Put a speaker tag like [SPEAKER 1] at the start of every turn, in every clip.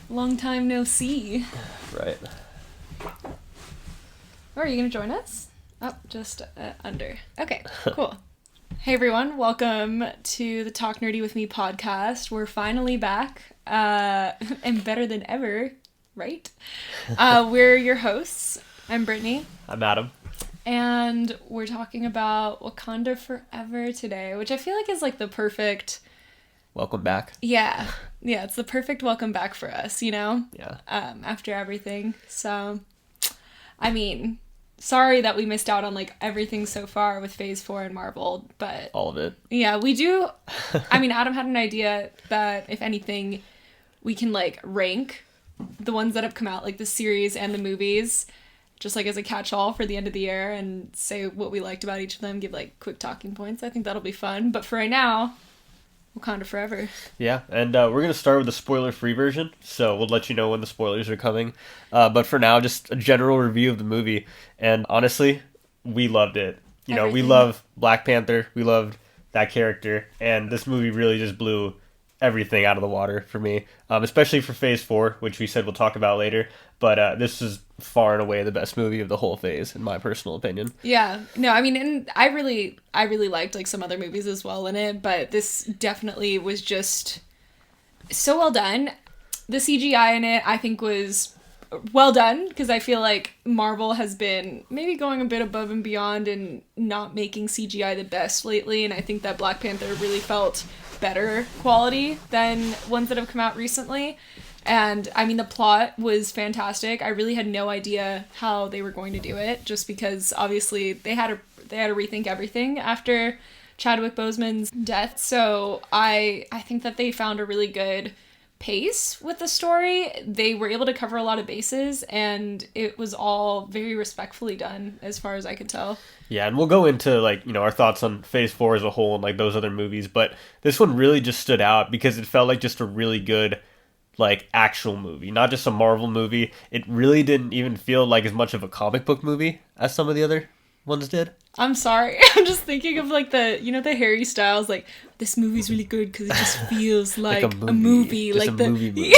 [SPEAKER 1] Long time no see.
[SPEAKER 2] Right.
[SPEAKER 1] Oh, are you going to join us? Oh, just under. Okay, cool. Hey everyone, welcome to the Talk Nerdy With Me podcast. We're finally back, and better than ever, right? We're your hosts. I'm Brittany.
[SPEAKER 2] I'm Adam.
[SPEAKER 1] And we're talking about Wakanda Forever today, which I feel like is like the perfect...
[SPEAKER 2] Welcome back.
[SPEAKER 1] Yeah, it's the perfect welcome back for us, you know?
[SPEAKER 2] Yeah.
[SPEAKER 1] After everything. So, I mean, sorry that we missed out on like everything so far with Phase 4 and Marvel, but...
[SPEAKER 2] All of it.
[SPEAKER 1] Yeah, we do... I mean, Adam had an idea that, if anything, we can like rank the ones that have come out, like the series and the movies, just like as a catch-all for the end of the year, and say what we liked about each of them, give like quick talking points. I think that'll be fun. But for right now, Wakanda Forever.
[SPEAKER 2] Yeah, and we're going to start with the spoiler-free version, so we'll let you know when the spoilers are coming. But for now, just a general review of the movie. And honestly, we loved it. You know, we love Black Panther, we loved that character, and this movie really just blew everything out of the water for me, especially for Phase 4, which we said we'll talk about later. But this is far and away the best movie of the whole phase, in my personal opinion.
[SPEAKER 1] Yeah, no, I mean, and I really liked like some other movies as well in it, but this definitely was just so well done. The CGI in it, I think, was well done, because I feel like Marvel has been maybe going a bit above and beyond and not making CGI the best lately, and I think that Black Panther really felt better quality than ones that have come out recently. And I mean, the plot was fantastic. I really had no idea how they were going to do it, just because obviously they had to rethink everything after Chadwick Boseman's death. So I think that they found a really good pace with the story. They were able to cover a lot of bases, and it was all very respectfully done, as far as I could tell.
[SPEAKER 2] Yeah, and we'll go into, like, you know, our thoughts on Phase 4 as a whole and, like, those other movies, but this one really just stood out because it felt like just a really good, like, actual movie, not just a Marvel movie. It really didn't even feel like as much of a comic book movie as some of the other ones did.
[SPEAKER 1] I'm sorry. I'm just thinking of, like, the Harry Styles, like, this movie's really good because it just feels like a movie.
[SPEAKER 2] Just
[SPEAKER 1] like
[SPEAKER 2] a movie.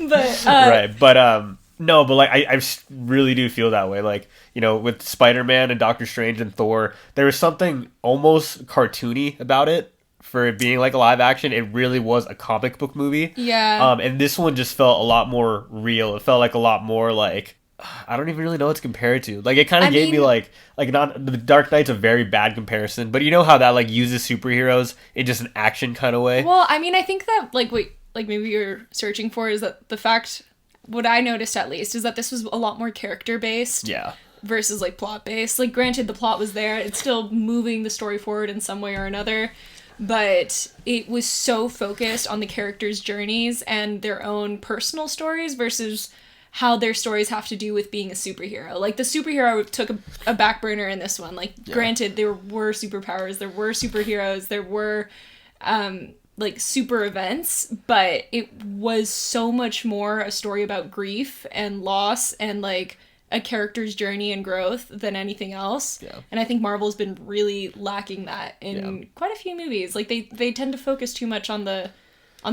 [SPEAKER 1] But,
[SPEAKER 2] right, but, no, but, like, I really do feel that way. Like, you know, with Spider-Man and Doctor Strange and Thor, there was something almost cartoony about it. For it being like a live action, it really was a comic book movie.
[SPEAKER 1] Yeah.
[SPEAKER 2] And this one just felt a lot more real. It felt like a lot more like, I don't even really know what to compare it to. Like, it kind of gave me like not the Dark Knight's a very bad comparison, but you know how that like uses superheroes in just an action kind of way.
[SPEAKER 1] Well, I mean, I think that like what like maybe you're searching for is that the fact, what I noticed at least, is that this was a lot more character based.
[SPEAKER 2] Yeah.
[SPEAKER 1] Versus like plot based. Like, granted, the plot was there. It's still moving the story forward in some way or another. But it was so focused on the characters' journeys and their own personal stories versus how their stories have to do with being a superhero. Like, the superhero took a back burner in this one. Like, Granted, there were superpowers, there were superheroes, there were, like, super events, but it was so much more a story about grief and loss and, like, a character's journey and growth than anything else.
[SPEAKER 2] Yeah.
[SPEAKER 1] And I think Marvel's been really lacking that in quite a few movies. Like, they tend to focus too much on the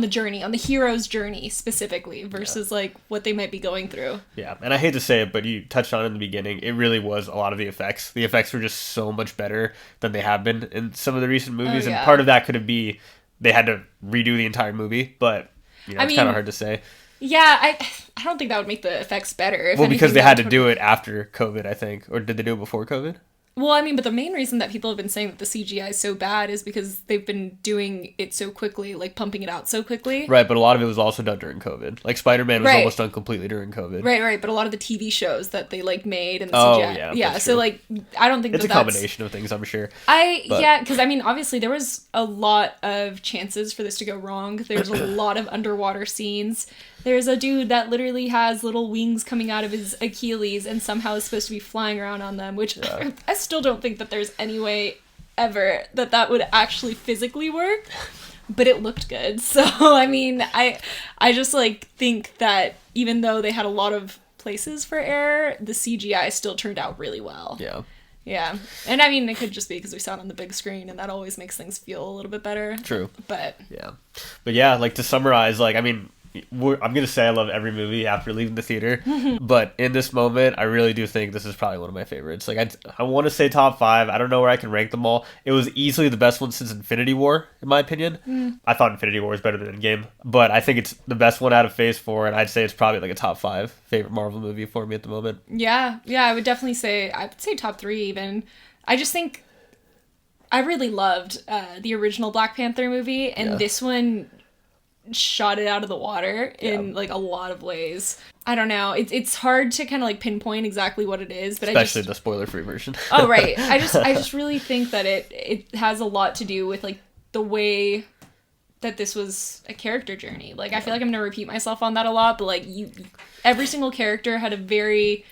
[SPEAKER 1] journey, on the hero's journey specifically, versus like what they might be going through.
[SPEAKER 2] Yeah, and I hate to say it, but you touched on it in the beginning. It really was a lot of the effects. The effects were just so much better than they have been in some of the recent movies, and part of that could be they had to redo the entire movie, but you know, it's kind of hard to say.
[SPEAKER 1] Yeah, I don't think that would make the effects better.
[SPEAKER 2] Well, because they had to do it after COVID, I think. Or did they do it before COVID?
[SPEAKER 1] Well, I mean, but the main reason that people have been saying that the CGI is so bad is because they've been doing it so quickly, like pumping it out so quickly.
[SPEAKER 2] Right, but a lot of it was also done during COVID. Like, Spider-Man was almost done completely during COVID.
[SPEAKER 1] Right, but a lot of the TV shows that they, like, made and the
[SPEAKER 2] CGI.
[SPEAKER 1] Yeah, so, like, I don't think
[SPEAKER 2] it's a combination of things, I'm sure.
[SPEAKER 1] Yeah, because, I mean, obviously there was a lot of chances for this to go wrong. There's a lot of underwater scenes. There's a dude that literally has little wings coming out of his Achilles and somehow is supposed to be flying around on them, which I still don't think that there's any way ever that would actually physically work, but it looked good. So, I mean, I just, like, think that even though they had a lot of places for error, the CGI still turned out really well.
[SPEAKER 2] Yeah.
[SPEAKER 1] Yeah. And I mean, it could just be because we saw it on the big screen, and that always makes things feel a little bit better.
[SPEAKER 2] True.
[SPEAKER 1] But
[SPEAKER 2] yeah, like to summarize, like I mean, I'm gonna say I love every movie after leaving the theater, but in this moment, I really do think this is probably one of my favorites. Like I want to say top 5. I don't know where I can rank them all. It was easily the best one since Infinity War, in my opinion. I thought Infinity War was better than Endgame, but I think it's the best one out of Phase 4, and I'd say it's probably like a top 5 favorite Marvel movie for me at the moment.
[SPEAKER 1] yeah, I would definitely say top 3 even. I just think I really loved the original Black Panther movie, and this one shot it out of the water in like a lot of ways. I don't know. It's hard to kind of like pinpoint exactly what it is, but
[SPEAKER 2] especially the spoiler-free version.
[SPEAKER 1] Oh right. I just really think that it has a lot to do with like the way that this was a character journey. Like I feel like I'm gonna repeat myself on that a lot, but like every single character had a very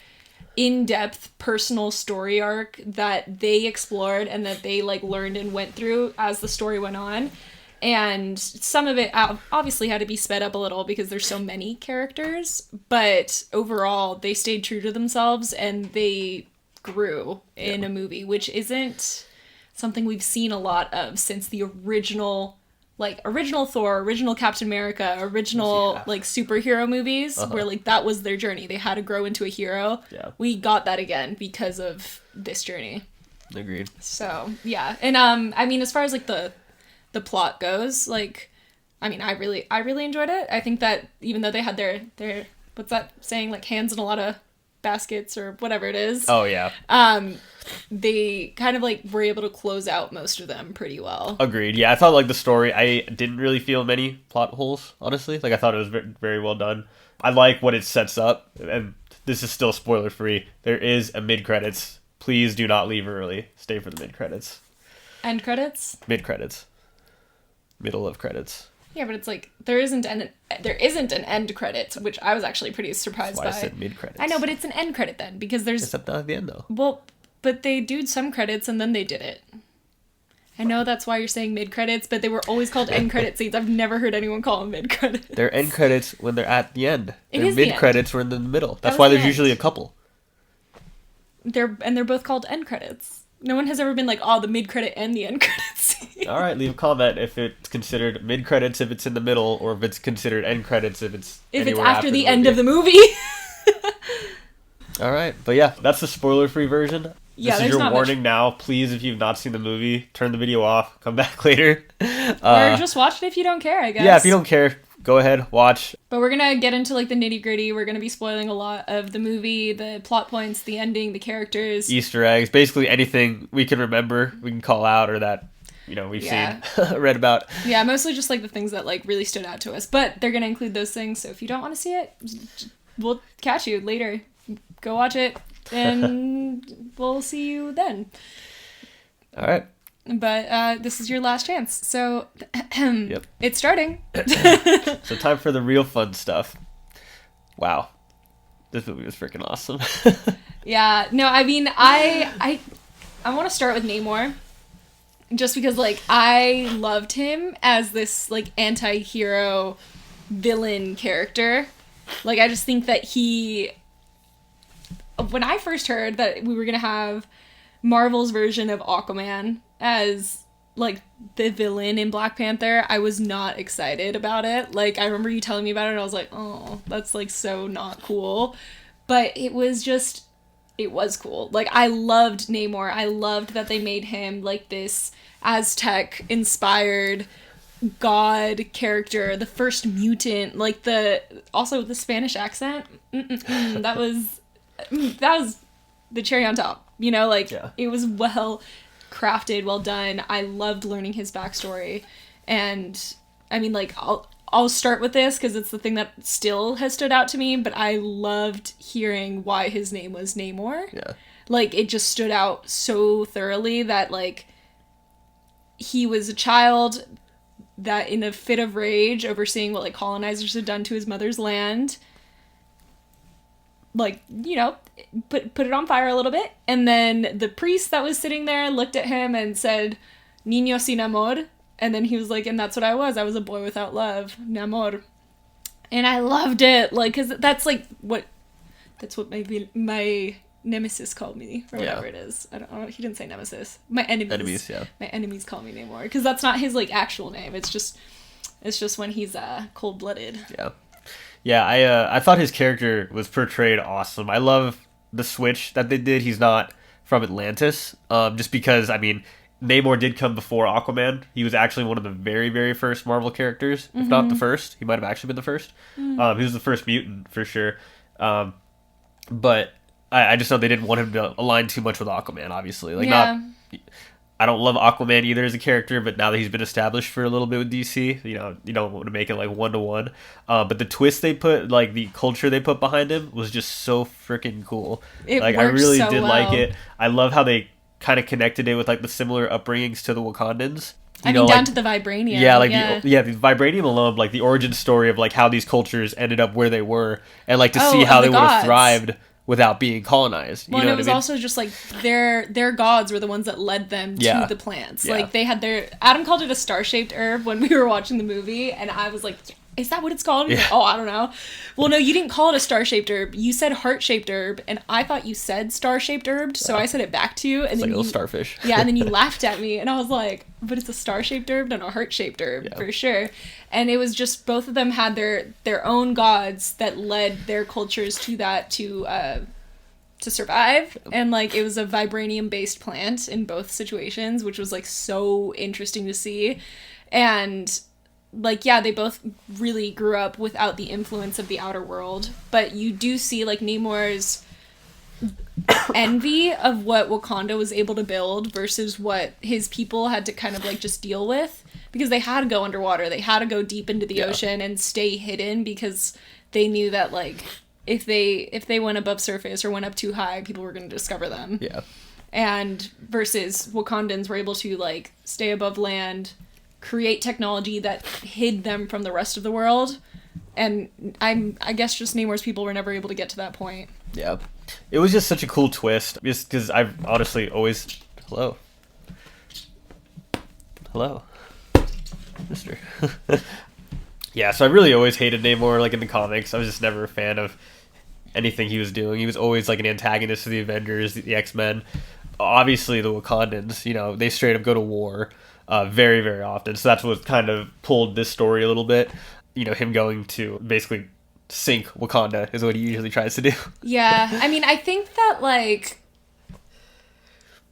[SPEAKER 1] in-depth personal story arc that they explored and that they like learned and went through as the story went on. And some of it obviously had to be sped up a little because there's so many characters, but overall they stayed true to themselves and they grew in a movie, which isn't something we've seen a lot of since the original Thor, original Captain America, original like superhero movies where like that was their journey. They had to grow into a hero. Yeah. We got that again because of this journey.
[SPEAKER 2] Agreed.
[SPEAKER 1] So, yeah. And I mean, as far as like the plot goes, like I mean, I really enjoyed it. I think that even though they had their what's that saying, like hands in a lot of baskets or whatever it is.
[SPEAKER 2] Oh yeah.
[SPEAKER 1] They kind of like were able to close out most of them pretty well.
[SPEAKER 2] Agreed. Yeah, I thought like the story, I didn't really feel many plot holes, honestly. Like I thought it was very, very well done. I like what it sets up, and this is still spoiler free. There is a mid-credits. Please do not leave early. Stay for the mid-credits.
[SPEAKER 1] End credits?
[SPEAKER 2] Mid-credits. Middle of credits.
[SPEAKER 1] Yeah, but it's like there isn't an end credit, which I was actually pretty surprised by.
[SPEAKER 2] That's why I said mid-credits.
[SPEAKER 1] I know, but it's an end credit then because there's
[SPEAKER 2] except not at the end though.
[SPEAKER 1] Well, but they do some credits and then they did it. I know that's why you're saying mid-credits, but they were always called end credit scenes. I've never heard anyone call them mid-credits.
[SPEAKER 2] They're end credits when they're at the end. They're mid-credits when they're in the middle. That's
[SPEAKER 1] That
[SPEAKER 2] why
[SPEAKER 1] was
[SPEAKER 2] there's
[SPEAKER 1] the
[SPEAKER 2] usually a
[SPEAKER 1] end.
[SPEAKER 2] couple.
[SPEAKER 1] They're both called end credits. No one has ever been like, oh, the mid-credit and the end credits.
[SPEAKER 2] All right, leave a comment if it's considered mid-credits if it's in the middle, or if it's considered end credits if it's
[SPEAKER 1] after the end of the movie.
[SPEAKER 2] All right, but yeah, that's the spoiler-free version.
[SPEAKER 1] Yeah,
[SPEAKER 2] this is your warning now. Please, if you've not seen the movie, turn the video off. Come back later.
[SPEAKER 1] Or just watch it if you don't care, I guess.
[SPEAKER 2] Yeah, if you don't care, go ahead, watch.
[SPEAKER 1] But we're going to get into like the nitty-gritty. We're going to be spoiling a lot of the movie, the plot points, the ending, the characters.
[SPEAKER 2] Easter eggs, basically anything we can remember, we can call out, or that, we've seen, read about.
[SPEAKER 1] Yeah, mostly just like the things that like really stood out to us. But they're going to include those things, so if you don't want to see it, we'll catch you later. Go watch it, and we'll see you then.
[SPEAKER 2] All right.
[SPEAKER 1] But this is your last chance, so It's starting.
[SPEAKER 2] So time for the real fun stuff. Wow. This movie was freaking awesome.
[SPEAKER 1] Yeah, no, I mean, I want to start with Namor. Just because, like, I loved him as this, like, anti-hero villain character. Like, I just think that when I first heard that we were going to have Marvel's version of Aquaman as, like, the villain in Black Panther, I was not excited about it. Like, I remember you telling me about it, and I was like, oh, that's, like, so not cool. But it was cool. Like, I loved Namor. I loved that they made him, like, this Aztec-inspired god character, the first mutant, like, also the Spanish accent. That was the cherry on top, like, It was well crafted, well done. I loved learning his backstory, and I mean, like, I'll start with this because it's the thing that still has stood out to me, but I loved hearing why his name was Namor.
[SPEAKER 2] Yeah.
[SPEAKER 1] Like, it just stood out so thoroughly that, like, he was a child that in a fit of rage overseeing what, like, colonizers had done to his mother's land, like, put it on fire a little bit. And then the priest that was sitting there looked at him and said, Niño sin amor. And then he was like, and that's what I was. I was a boy without love. Namor. And I loved it. Like, because that's what my Nemesis called me, or whatever it is. I don't know. He didn't say Nemesis. My enemies.
[SPEAKER 2] Enemies, yeah.
[SPEAKER 1] My enemies call me Namor, because that's not his like actual name. It's just when he's cold-blooded.
[SPEAKER 2] Yeah. Yeah, I thought his character was portrayed awesome. I love the switch that they did. He's not from Atlantis, just because, I mean, Namor did come before Aquaman. He was actually one of the very, very first Marvel characters, if not the first. He might have actually been the first. He was the first mutant, for sure. But I just know they didn't want him to align too much with Aquaman, obviously. Like, I don't love Aquaman either as a character, but now that he's been established for a little bit with DC, you don't want to make it like 1-to-1. But the twist they put, like the culture they put behind him, was just so freaking cool. I really did like it. I love how they kind of connected it with like the similar upbringings to the Wakandans.
[SPEAKER 1] Down to the vibranium.
[SPEAKER 2] Yeah, the vibranium alone, like the origin story of like how these cultures ended up where they were, and like to see how they would have thrived without being colonized.
[SPEAKER 1] Well, and it was also just like their gods were the ones that led them to the plants. Yeah. Like they had Adam called it a star-shaped herb when we were watching the movie, and I was like, is that what it's called? Yeah. Like, oh, I don't know. Well, no, you didn't call it a star-shaped herb. You said heart-shaped herb, and I thought you said star-shaped herb, so I said it back to you. And
[SPEAKER 2] it's
[SPEAKER 1] then
[SPEAKER 2] like a little starfish.
[SPEAKER 1] Yeah, and then you laughed at me, and I was like, but it's a star-shaped herb and a heart-shaped herb, for sure. And it was just, both of them had their own gods that led their cultures to that, to survive. And like it was a vibranium based plant in both situations, which was like so interesting to see. And like, yeah, they both really grew up without the influence of the outer world, but you do see like Namor's envy of what Wakanda was able to build versus what his people had to kind of like just deal with, because they had to go underwater, they had to go deep into the ocean and stay hidden, because they knew that like if they went above surface or went up too high, people were going to discover them. Yeah. And versus Wakandans were able to like stay above land, create technology that hid them from the rest of the world. And I guess just Namor's people were never able to get to that point.
[SPEAKER 2] Yeah. It was just such a cool twist, just because I've honestly always... Hello, mister. Yeah, so I really always hated Namor, like in the comics. I was just never a fan of anything he was doing. He was always like an antagonist to the Avengers, the X-Men. Obviously the Wakandans, they straight up go to war very, very often. So that's what kind of pulled this story a little bit. Him going to basically sink Wakanda is what he usually tries to do.
[SPEAKER 1] Yeah, I mean, I think that like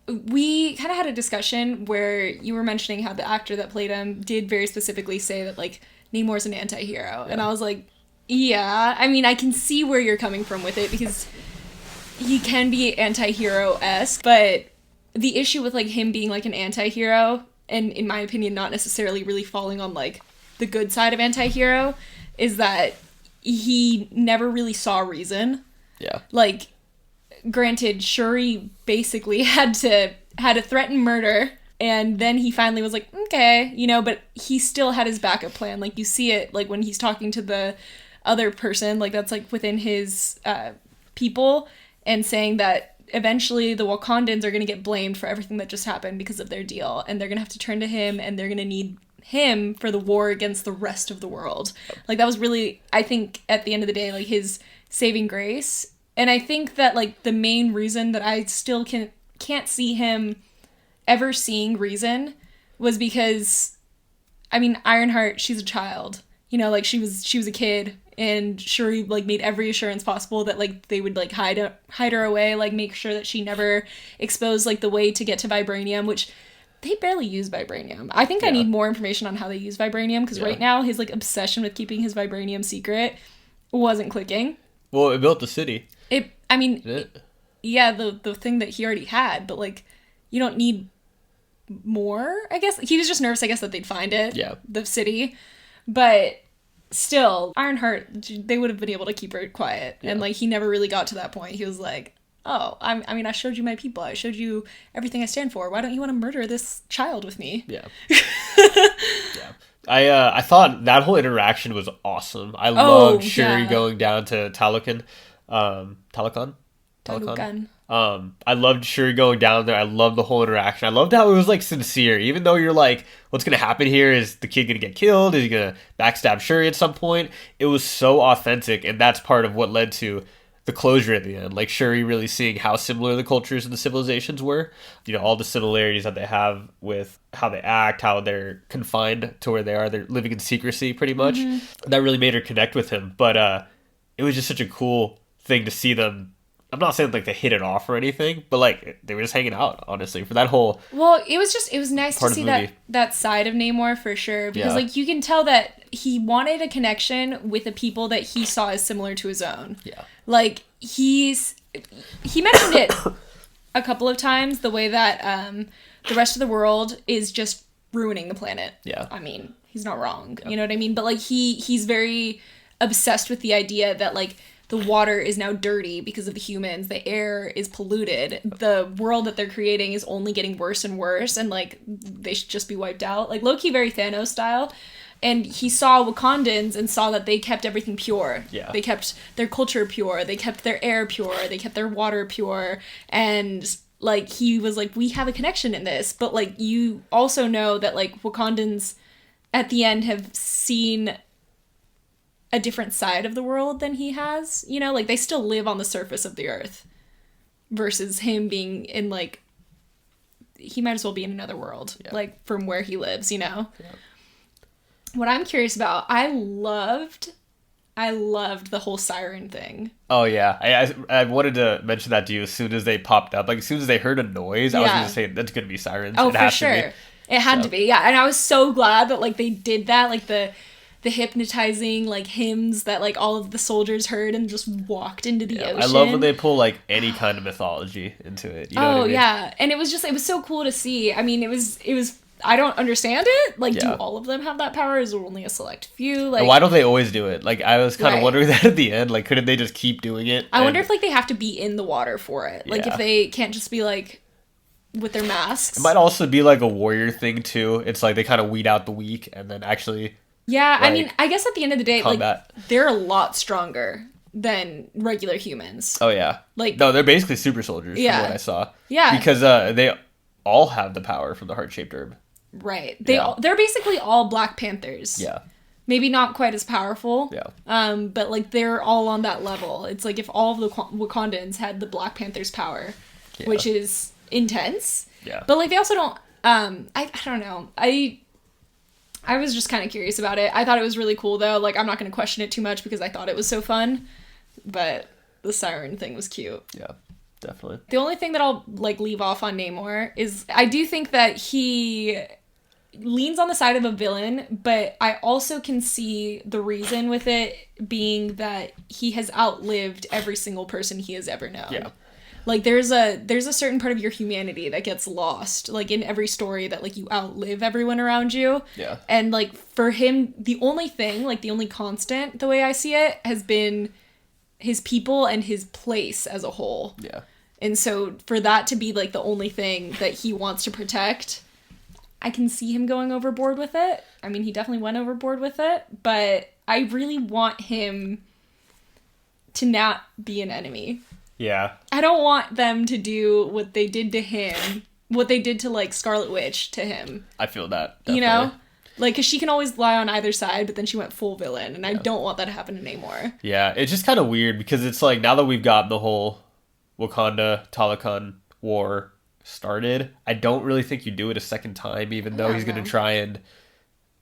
[SPEAKER 1] we kind of had a discussion where you were mentioning how the actor that played him did very specifically say that like Namor's an anti-hero. Yeah. And I was like, yeah, I mean, I can see where you're coming from with it, because he can be anti-hero-esque, but the issue with like him being like an anti-hero, and in my opinion not necessarily really falling on like the good side of anti-hero, is that he never really saw reason. Yeah. Like, granted, Shuri basically had to threaten murder, and then he finally was like, okay, but he still had his backup plan. Like, you see it, like, when he's talking to the other person, like, that's, like, within his people, and saying that eventually the Wakandans are going to get blamed for everything that just happened because of their deal, and they're going to have to turn to him, and they're going to need him for the war against the rest of the world. Like, that was really, I think, at the end of the day, like, his saving grace. And I think that, like, the main reason that I still can't see him ever seeing reason was because, I mean, Ironheart, she's a child. Like, she was a kid, and Shuri, like, made every assurance possible that, like, they would, like, hide her away, like, make sure that she never exposed, like, the way to get to vibranium, which they barely use vibranium. I think I need more information on how they use vibranium, because right now his, like, obsession with keeping his vibranium secret wasn't clicking.
[SPEAKER 2] Well, it built the city.
[SPEAKER 1] Yeah, the thing that he already had, but, like, you don't need more, I guess. He was just nervous, I guess, that they'd find it. Yeah. The city. But still, Ironheart, they would have been able to keep her quiet. Yeah. And, like, he never really got to that point. He was like, oh, I mean, I showed you my people. I showed you everything I stand for. Why don't you want to murder this child with me? Yeah.
[SPEAKER 2] Yeah. I thought that whole interaction was awesome. I loved Shuri going down to Talokan. Talokan? I loved Shuri going down there. I loved the whole interaction. I loved how it was, like, sincere. Even though you're like, what's going to happen here? Is the kid going to get killed? Is he going to backstab Shuri at some point? It was so authentic, and that's part of what led to the closure at the end. Like Shuri really seeing how similar the cultures and the civilizations were. You know, all the similarities that they have with how they act, how they're confined to where they are. They're living in secrecy pretty much. That really made her connect with him. But it was just such a cool thing to see them. I'm not saying like they hit it off or anything, but like they were just hanging out, honestly, for that whole.
[SPEAKER 1] Well, it was nice to see that side of Namor for sure, because like you can tell that he wanted a connection with the people that he saw as similar to his own.
[SPEAKER 2] Yeah.
[SPEAKER 1] Like he mentioned it a couple of times, the way that the rest of the world is just ruining the planet.
[SPEAKER 2] Yeah.
[SPEAKER 1] I mean, he's not wrong. Yep. You know what I mean? But like he's very obsessed with the idea that like the water is now dirty because of the humans. The air is polluted. The world that they're creating is only getting worse and worse, and like they should just be wiped out. Like low-key very Thanos style. And he saw Wakandans and saw that they kept everything pure.
[SPEAKER 2] Yeah.
[SPEAKER 1] They kept their culture pure. They kept their air pure. They kept their water pure. And like he was like, we have a connection in this. But like you also know that like Wakandans at the end have seen a different side of the world than he has, you know, like they still live on the surface of the earth versus him being in like, he might as well be in another world, like from where he lives, you know. What I'm curious about, I loved the whole siren thing.
[SPEAKER 2] Oh yeah, I wanted to mention that to you as soon as they popped up. Like as soon as they heard a noise, I was gonna say that's gonna be sirens.
[SPEAKER 1] Oh, for sure, it had to be. Yeah, and I was so glad that like they did that, like the hypnotizing like hymns that like all of the soldiers heard and just walked into the ocean.
[SPEAKER 2] I love when they pull like any kind of mythology into it. You know what I mean?
[SPEAKER 1] Yeah, and it was so cool to see. I mean, it was. I don't understand it. Like, do all of them have that power? Is there only a select few? Like,
[SPEAKER 2] and why don't they always do it? Like, I was kind of wondering that at the end. Like, couldn't they just keep doing it?
[SPEAKER 1] I wonder if like they have to be in the water for it. Like, if they can't just be like with their masks.
[SPEAKER 2] It might also be like a warrior thing too. It's like they kind of weed out the weak and then actually.
[SPEAKER 1] Yeah, like, I mean, I guess at the end of the day,
[SPEAKER 2] combat.
[SPEAKER 1] Like they're a lot stronger than regular humans.
[SPEAKER 2] Oh yeah,
[SPEAKER 1] like
[SPEAKER 2] no, they're basically super soldiers. From what I saw.
[SPEAKER 1] Yeah,
[SPEAKER 2] because they all have the power from the heart-shaped herb.
[SPEAKER 1] Right. They're basically all Black Panthers.
[SPEAKER 2] Yeah.
[SPEAKER 1] Maybe not quite as powerful.
[SPEAKER 2] Yeah.
[SPEAKER 1] But like they're all on that level. It's like if all of the Wakandans had the Black Panther's power, which is intense.
[SPEAKER 2] Yeah.
[SPEAKER 1] But like they also don't. I don't know. I was just kind of curious about it. I thought it was really cool though. Like I'm not going to question it too much because I thought it was so fun. But the siren thing was cute.
[SPEAKER 2] Yeah. Definitely.
[SPEAKER 1] The only thing that I'll like leave off on Namor is I do think that he leans on the side of a villain, but I also can see the reason with it being that he has outlived every single person he has ever known.
[SPEAKER 2] Yeah.
[SPEAKER 1] Like there's a certain part of your humanity that gets lost, like in every story, that like you outlive everyone around you.
[SPEAKER 2] Yeah.
[SPEAKER 1] And like for him, the only thing, like the only constant, the way I see it, has been his people and his place as a whole.
[SPEAKER 2] Yeah.
[SPEAKER 1] And so for that to be like the only thing that he wants to protect, I can see him going overboard with it. I mean, he definitely went overboard with it, but I really want him to not be an enemy.
[SPEAKER 2] Yeah.
[SPEAKER 1] I don't want them to do what they did to him, what they did to like Scarlet Witch to him.
[SPEAKER 2] I feel that. Definitely.
[SPEAKER 1] You know? Like, because she can always lie on either side, but then she went full villain, and I don't want that to happen to Namor.
[SPEAKER 2] Yeah, it's just kind of weird because it's like now that we've got the whole Wakanda Talokan war started, I don't really think you do it a second time, even though he's going to try and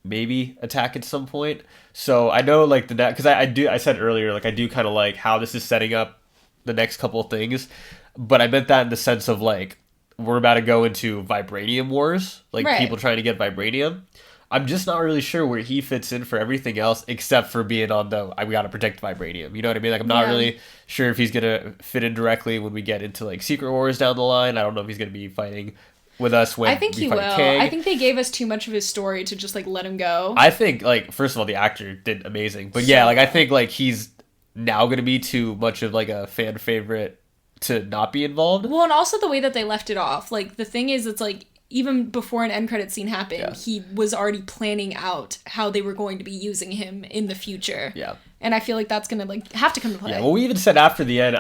[SPEAKER 2] maybe attack at some point. So I know like because I said earlier, like I do kind of like how this is setting up the next couple of things, but I meant that in the sense of like we're about to go into vibranium wars, like people trying to get vibranium. I'm just not really sure where he fits in for everything else except for being on we gotta protect vibranium. You know what I mean? Like I'm not really sure if he's gonna fit in directly when we get into like Secret Wars down the line. I don't know if he's gonna be fighting with us when
[SPEAKER 1] I think he will.
[SPEAKER 2] Kang.
[SPEAKER 1] I think they gave us too much of his story to just like let him go.
[SPEAKER 2] I think like first of all the actor did amazing, but yeah, like I think like he's now gonna be too much of like a fan favorite to not be involved.
[SPEAKER 1] Well, and also the way that they left it off. Like the thing is, it's like even before an end credit scene happened, he was already planning out how they were going to be using him in the future.
[SPEAKER 2] Yeah.
[SPEAKER 1] And I feel like that's gonna like have to come to play.
[SPEAKER 2] Yeah. Well, we even said after the end,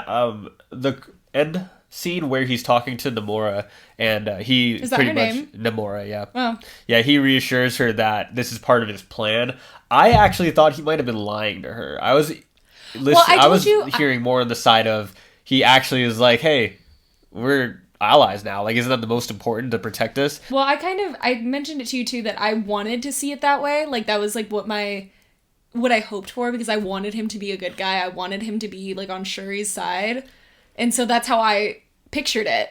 [SPEAKER 2] the end scene where he's talking to Namora and he
[SPEAKER 1] is that
[SPEAKER 2] pretty
[SPEAKER 1] her
[SPEAKER 2] much
[SPEAKER 1] name?
[SPEAKER 2] Namora, yeah.
[SPEAKER 1] Oh.
[SPEAKER 2] Yeah, he reassures her that this is part of his plan. I actually thought he might have been lying to her.
[SPEAKER 1] Well, I
[SPEAKER 2] I
[SPEAKER 1] told
[SPEAKER 2] was
[SPEAKER 1] you
[SPEAKER 2] hearing more on the side of he actually is like, hey, we're allies now. Like, isn't that the most important to protect us?
[SPEAKER 1] well, I mentioned it to you too that I wanted to see it that way. Like that was like what I hoped for because I wanted him to be a good guy. I wanted him to be like on Shuri's side. And so that's how I pictured it.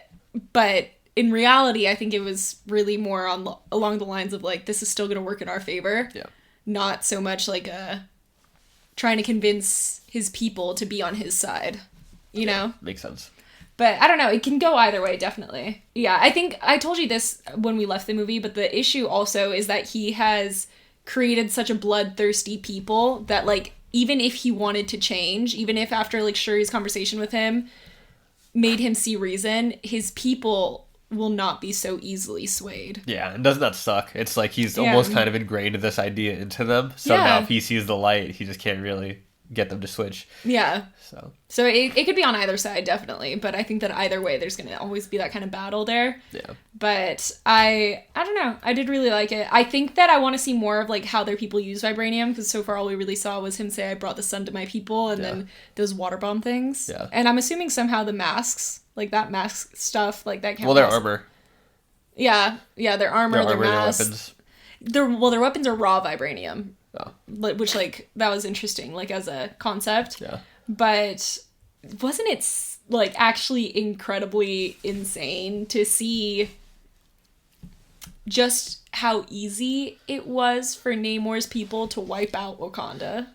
[SPEAKER 1] But in reality, I think it was really more along the lines of like this is still going to work in our favor.
[SPEAKER 2] Yeah.
[SPEAKER 1] Not so much like trying to convince his people to be on his side, you know?
[SPEAKER 2] Makes sense.
[SPEAKER 1] But I don't know, it can go either way, definitely. Yeah, I think I told you this when we left the movie, but the issue also is that he has created such a bloodthirsty people that, like, even if he wanted to change, even if after, like, Shuri's conversation with him made him see reason, his people will not be so easily swayed.
[SPEAKER 2] Yeah, and doesn't that suck? It's like he's almost kind of ingrained this idea into them. So now if he sees the light, he just can't really get them to switch.
[SPEAKER 1] Yeah.
[SPEAKER 2] So
[SPEAKER 1] it could be on either side, definitely. But I think that either way, there's going to always be that kind of battle there.
[SPEAKER 2] Yeah.
[SPEAKER 1] But I don't know. I did really like it. I think that I want to see more of like how their people use vibranium because so far all we really saw was him say, I brought the sun to my people, and then those water bomb things.
[SPEAKER 2] Yeah.
[SPEAKER 1] And I'm assuming somehow the masks, like that mask stuff, like that.
[SPEAKER 2] Well, their armor.
[SPEAKER 1] Yeah, their armor, their masks.
[SPEAKER 2] Their weapons.
[SPEAKER 1] Their weapons are raw vibranium.
[SPEAKER 2] Oh.
[SPEAKER 1] Which, like, that was interesting, like, as a concept.
[SPEAKER 2] Yeah.
[SPEAKER 1] But wasn't it, like, actually incredibly insane to see just how easy it was for Namor's people to wipe out Wakanda?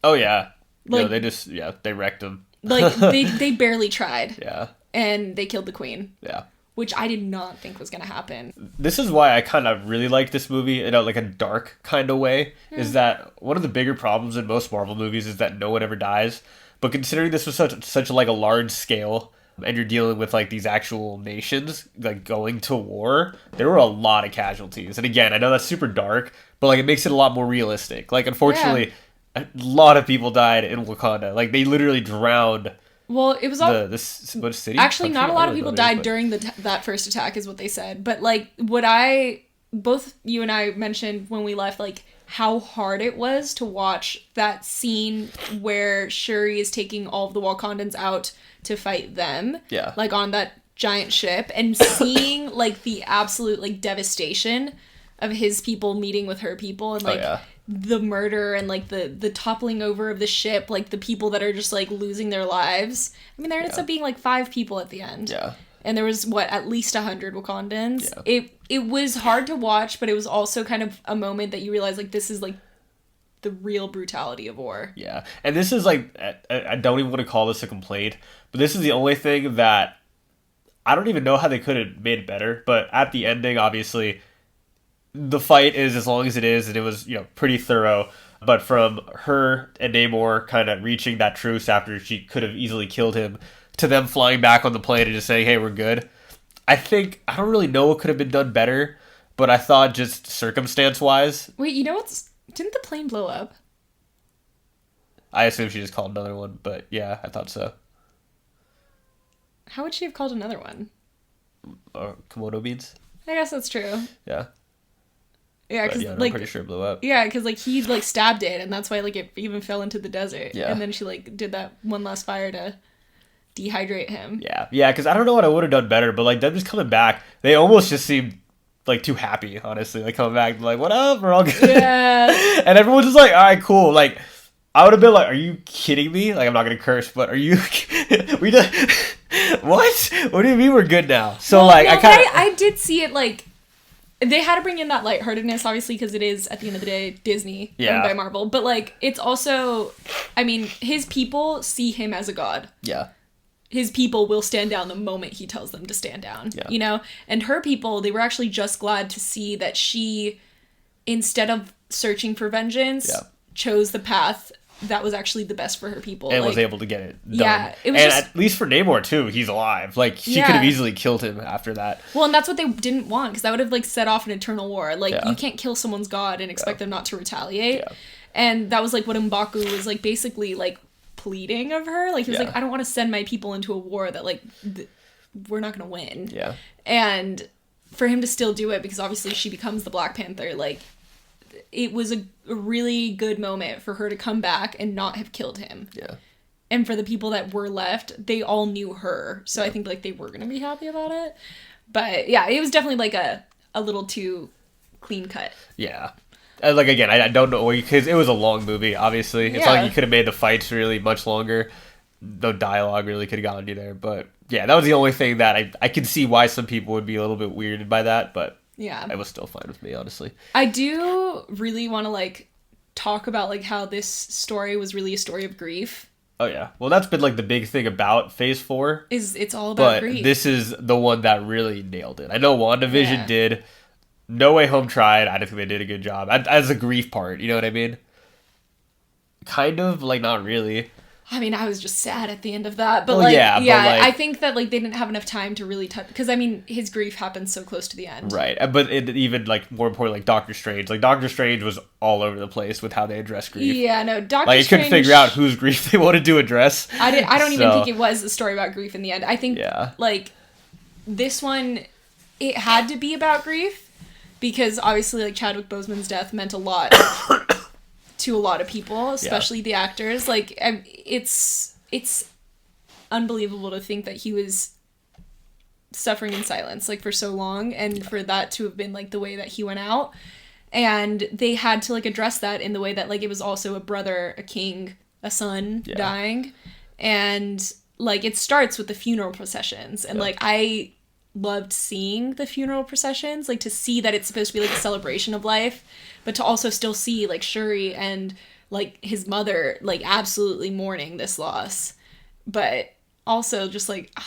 [SPEAKER 2] Oh, yeah.
[SPEAKER 1] Like,
[SPEAKER 2] they wrecked them.
[SPEAKER 1] Like, they barely tried.
[SPEAKER 2] Yeah.
[SPEAKER 1] And they killed the queen.
[SPEAKER 2] Yeah.
[SPEAKER 1] Which I did not think was going to happen.
[SPEAKER 2] This is why I kind of really like this movie in a dark kind of way, is that one of the bigger problems in most Marvel movies is that no one ever dies. But considering this was such like a large scale, and you're dealing with like these actual nations like going to war, there were a lot of casualties. And again, I know that's super dark, but like it makes it a lot more realistic. Like unfortunately, a lot of people died in Wakanda. Like they literally drowned.
[SPEAKER 1] Well, it was all
[SPEAKER 2] what city?
[SPEAKER 1] Actually, not a lot of people died during that first attack, is what they said. But like, both you and I mentioned when we left, like how hard it was to watch that scene where Shuri is taking all of the Wakandans out to fight them.
[SPEAKER 2] Yeah. Like
[SPEAKER 1] on that giant ship, and seeing like the absolute like devastation of his people meeting with her people, and like. The murder and like the toppling over of the ship, like the people that are just like losing their lives. I mean, there ends up being like 5 people at the end.
[SPEAKER 2] Yeah.
[SPEAKER 1] And there was at least 100 Wakandans. Yeah. It was hard to watch, but it was also kind of a moment that you realize like this is like the real brutality of war.
[SPEAKER 2] Yeah. And this is like, I don't even want to call this a complaint, but this is the only thing that I don't even know how they could have made it better. But at the ending, obviously, the fight is as long as it is, and it was, pretty thorough. But from her and Namor kind of reaching that truce after she could have easily killed him, to them flying back on the plane and just saying, hey, we're good. I don't really know what could have been done better, but I thought just circumstance-wise.
[SPEAKER 1] Wait, didn't the plane blow up?
[SPEAKER 2] I assume she just called another one, but yeah, I thought so.
[SPEAKER 1] How would she have called another one?
[SPEAKER 2] Komodo beans?
[SPEAKER 1] I guess that's true.
[SPEAKER 2] Yeah.
[SPEAKER 1] Yeah, because
[SPEAKER 2] I'm pretty sure it blew up.
[SPEAKER 1] Yeah, because like he like stabbed it, and that's why like it even fell into the desert.
[SPEAKER 2] Yeah.
[SPEAKER 1] And then she like did that one last fire to dehydrate him.
[SPEAKER 2] Yeah, because I don't know what I would have done better, but like them just coming back, they almost just seemed like too happy. Honestly, like coming back, like what up, we're all good.
[SPEAKER 1] Yeah.
[SPEAKER 2] And everyone's just like, all right, cool. Like I would have been like, are you kidding me? Like I'm not gonna curse, but are you? We just what? What do you mean we're good now? So well, like
[SPEAKER 1] I did see it like. They had to bring in that lightheartedness, obviously, because it is, at the end of the day, Disney, owned by Marvel. But, like, it's also, I mean, his people see him as a god.
[SPEAKER 2] Yeah.
[SPEAKER 1] His people will stand down the moment he tells them to stand down, you know? And her people, they were actually just glad to see that she, instead of searching for vengeance, chose the path that was actually the best for her people.
[SPEAKER 2] And was able to get it done.
[SPEAKER 1] Yeah. It was
[SPEAKER 2] at least for Namor, too, he's alive. Like, she could have easily killed him after that.
[SPEAKER 1] Well, and that's what they didn't want, because that would have, like, set off an eternal war. Like, you can't kill someone's god and expect them not to retaliate. Yeah. And that was, like, what M'Baku was, like, basically, like, pleading of her. Like, he was like, I don't want to send my people into a war that, like, we're not going to win.
[SPEAKER 2] Yeah.
[SPEAKER 1] And for him to still do it, because obviously she becomes the Black Panther, like, it was a really good moment for her to come back and not have killed him.
[SPEAKER 2] Yeah.
[SPEAKER 1] And for the people that were left, they all knew her. So I think, like, they were going to be happy about it. But, yeah, it was definitely, like, a little too clean cut.
[SPEAKER 2] Yeah. Like, again, I don't know, because it was a long movie, obviously. It's not like you could have made the fights really much longer. No dialogue really could have gotten you there. But, yeah, that was the only thing that I can see why some people would be a little bit weirded by that. But
[SPEAKER 1] yeah,
[SPEAKER 2] it was still fine with me, honestly.
[SPEAKER 1] I do really want to, like, talk about, like, how this story was really a story of grief.
[SPEAKER 2] Oh, yeah. Well, that's been, like, the big thing about Phase 4.
[SPEAKER 1] It's all about grief.
[SPEAKER 2] But this is the one that really nailed it. I know WandaVision did. No Way Home tried. I don't think they did a good job. As a grief part, you know what I mean? Kind of, like, not really.
[SPEAKER 1] I mean, I was just sad at the end of that. But,
[SPEAKER 2] well,
[SPEAKER 1] yeah,
[SPEAKER 2] but, like,
[SPEAKER 1] I think that, like, they didn't have enough time to really touch... Because, I mean, his grief happens so close to the end.
[SPEAKER 2] Right. But even, like, more importantly, like, Doctor Strange. Like, Doctor Strange was all over the place with how they address grief.
[SPEAKER 1] Yeah, no, Doctor Strange...
[SPEAKER 2] Like, you couldn't figure out whose grief they wanted to address.
[SPEAKER 1] I don't even think it was a story about grief in the end. I think,
[SPEAKER 2] yeah,
[SPEAKER 1] like, this one, it had to be about grief. Because, obviously, like, Chadwick Boseman's death meant a lot to a lot of people, especially the actors. Like, it's unbelievable to think that he was suffering in silence, like, for so long, and for that to have been, like, the way that he went out. And they had to, like, address that in the way that, like, it was also a brother, a king, a son dying. And, like, it starts with the funeral processions. And, like, I loved seeing the funeral processions, like, to see that it's supposed to be, like, a celebration of life, but to also still see, like, Shuri and, like, his mother, like, absolutely mourning this loss. But also just, like,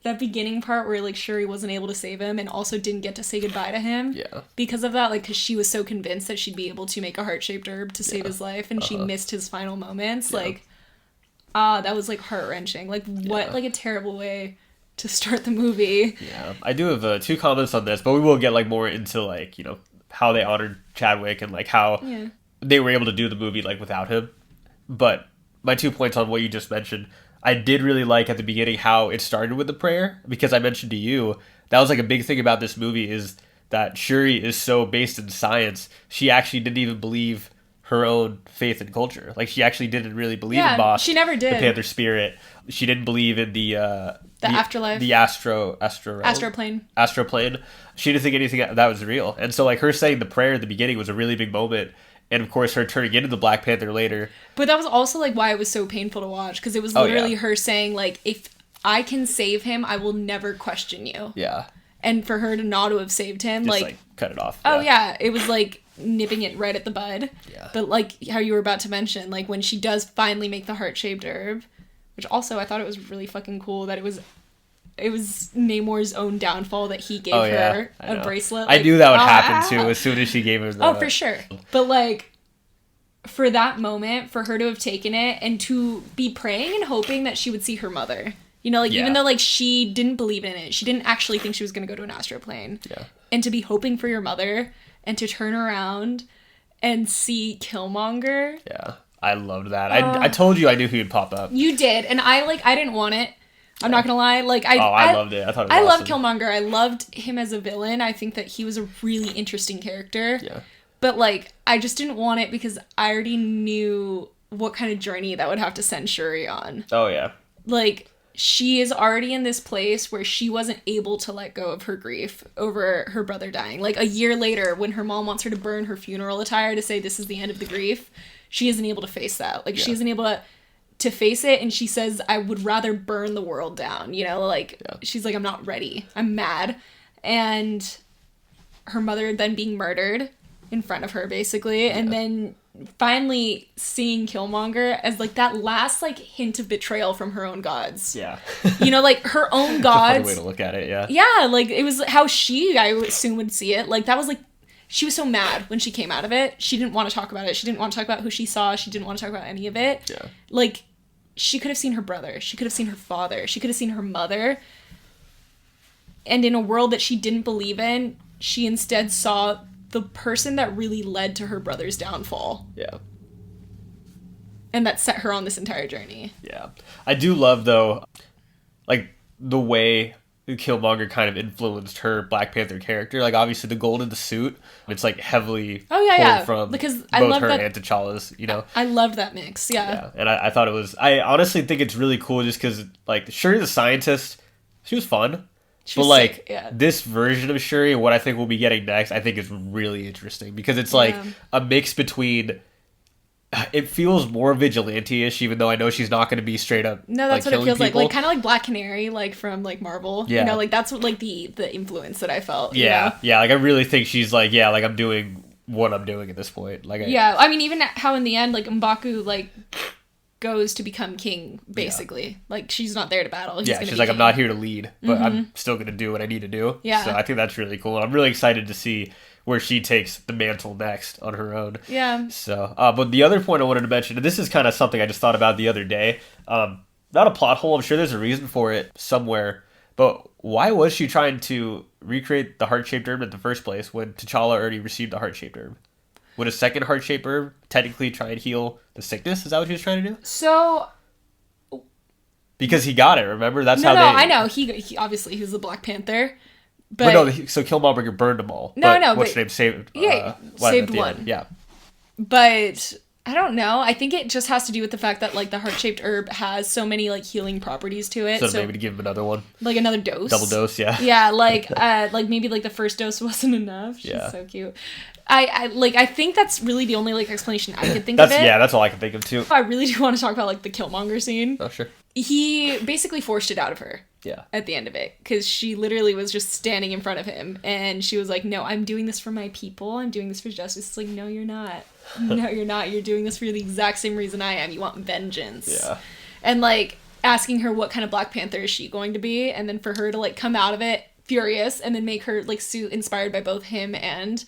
[SPEAKER 1] that beginning part where, like, Shuri wasn't able to save him and also didn't get to say goodbye to him because of that, like, because she was so convinced that she'd be able to make a heart-shaped herb to save his life, and she missed his final moments. Like, that was, like, heart-wrenching. Like, what, like, a terrible way to start the movie.
[SPEAKER 2] Yeah, I do have 2 comments on this, but we will get, like, more into, like, you know, how they honored Chadwick and, like, how they were able to do the movie, like, without him. But my 2 points on what you just mentioned, I did really like at the beginning how it started with the prayer, because I mentioned to you, that was, like, a big thing about this movie is that Shuri is so based in science, she actually didn't even believe her own faith and culture. Like, she actually didn't really believe in Bossk.
[SPEAKER 1] She never did.
[SPEAKER 2] The Panther spirit. She didn't believe in the
[SPEAKER 1] afterlife.
[SPEAKER 2] The astroplane. She didn't think anything that was real. And so, like, her saying the prayer at the beginning was a really big moment. And, of course, her turning into the Black Panther later.
[SPEAKER 1] But that was also, like, why it was so painful to watch. Because it was literally her saying, like, if I can save him, I will never question you.
[SPEAKER 2] Yeah.
[SPEAKER 1] And for her to not to have saved him,
[SPEAKER 2] just,
[SPEAKER 1] like...
[SPEAKER 2] cut it off.
[SPEAKER 1] Oh, yeah. It was, like, nipping it right at the bud.
[SPEAKER 2] Yeah.
[SPEAKER 1] But, like, how you were about to mention, like, when she does finally make the heart-shaped herb, which also I thought it was really fucking cool that it was Namor's own downfall that he gave her a bracelet.
[SPEAKER 2] Like, I knew that would happen, too, as soon as she gave her the...
[SPEAKER 1] Oh, for sure. But, like, for that moment, for her to have taken it and to be praying and hoping that she would see her mother. You know, like, even though, like, she didn't believe in it, she didn't actually think she was going to go to an astroplane.
[SPEAKER 2] Yeah.
[SPEAKER 1] And to be hoping for your mother and to turn around and see Killmonger.
[SPEAKER 2] Yeah. I loved that. I told you I knew he would pop up.
[SPEAKER 1] You did. And I didn't want it. I'm not gonna lie. Like,
[SPEAKER 2] I loved it. I thought it was
[SPEAKER 1] I
[SPEAKER 2] awesome.
[SPEAKER 1] loved Killmonger. I loved him as a villain. I think that he was a really interesting character.
[SPEAKER 2] Yeah.
[SPEAKER 1] But, like, I just didn't want it because I already knew what kind of journey that would have to send Shuri on.
[SPEAKER 2] Oh, yeah.
[SPEAKER 1] Like, she is already in this place where she wasn't able to let go of her grief over her brother dying. Like, a year later, when her mom wants her to burn her funeral attire to say this is the end of the grief, she isn't able to face that. Like, she isn't able to face it, and she says, I would rather burn the world down, you know? Like, she's like, I'm not ready. I'm mad. And her mother then being murdered in front of her, basically, and then finally seeing Killmonger as, like, that last, like, hint of betrayal from her own gods.
[SPEAKER 2] Yeah.
[SPEAKER 1] You know, like, her own gods.
[SPEAKER 2] It's a funny way to look at it, yeah.
[SPEAKER 1] Yeah, like, it was how she, I would assume, would see it. Like, that was, like, she was so mad when she came out of it. She didn't want to talk about it. She didn't want to talk about who she saw. She didn't want to talk about any of it.
[SPEAKER 2] Yeah.
[SPEAKER 1] Like, she could have seen her brother. She could have seen her father. She could have seen her mother. And in a world that she didn't believe in, she instead saw the person that really led to her brother's downfall.
[SPEAKER 2] Yeah.
[SPEAKER 1] And that set her on this entire journey.
[SPEAKER 2] Yeah. I do love, though, like, the way Killmonger kind of influenced her Black Panther character. Like, obviously, the gold in the suit, it's, like, heavily pulled from
[SPEAKER 1] because
[SPEAKER 2] both her and T'Challa's, you know?
[SPEAKER 1] I loved that mix, yeah.
[SPEAKER 2] And I thought it was... I honestly think it's really cool just because, like, Shuri the Scientist, she was fun. But, like,
[SPEAKER 1] sick, yeah.
[SPEAKER 2] this version of Shuri, what I think we'll be getting next, I think is really interesting. Because it's, like, a mix between... It feels more vigilante-ish, even though I know she's not going to be straight up.
[SPEAKER 1] No, that's
[SPEAKER 2] like,
[SPEAKER 1] what it feels
[SPEAKER 2] people.
[SPEAKER 1] Like kind of like Black Canary, like from like Marvel.
[SPEAKER 2] Yeah.
[SPEAKER 1] You know, like that's what like the influence that I felt.
[SPEAKER 2] Yeah,
[SPEAKER 1] you know?
[SPEAKER 2] yeah. Like I really think she's like, yeah, like I'm doing what I'm doing at this point. Like,
[SPEAKER 1] I mean, even how in the end, like M'Baku like goes to become king, basically. Like she's not there to battle.
[SPEAKER 2] She's like, king. I'm not here to lead, but I'm still going to do what I need to do.
[SPEAKER 1] Yeah.
[SPEAKER 2] So I think that's really cool. And I'm really excited to see where she takes the mantle next on her own.
[SPEAKER 1] Yeah.
[SPEAKER 2] So, but the other point I wanted to mention, and this is kind of something I just thought about the other day, not a plot hole, I'm sure there's a reason for it somewhere, but why was she trying to recreate the heart-shaped herb in the first place when T'Challa already received the heart-shaped herb? Would a second heart-shaped herb technically try and heal the sickness? Is that what he was trying to do?
[SPEAKER 1] So...
[SPEAKER 2] Because he got it, remember? That's how
[SPEAKER 1] I know. He obviously, he was the Black Panther. But
[SPEAKER 2] no, so Killmonger burned them all. What's name saved?
[SPEAKER 1] Saved one.
[SPEAKER 2] End. Yeah,
[SPEAKER 1] but I don't know. I think it just has to do with the fact that like the heart-shaped herb has so many like healing properties to it.
[SPEAKER 2] So maybe to give him another one,
[SPEAKER 1] like another dose,
[SPEAKER 2] double dose. Yeah,
[SPEAKER 1] yeah. Like maybe like the first dose wasn't enough. She's so cute. I think that's really the only like explanation I could think of it.
[SPEAKER 2] Yeah, that's all I can think of too.
[SPEAKER 1] I really do want to talk about like the Killmonger scene.
[SPEAKER 2] Oh sure.
[SPEAKER 1] He basically forced it out of her.
[SPEAKER 2] Yeah.
[SPEAKER 1] At the end of it, because she literally was just standing in front of him, and she was like, "No, I'm doing this for my people. I'm doing this for justice." It's like, no, you're not. No, you're not. You're doing this for the exact same reason I am. You want vengeance.
[SPEAKER 2] Yeah.
[SPEAKER 1] And like asking her what kind of Black Panther is she going to be, and then for her to like come out of it furious, and then make her like suit inspired by both him and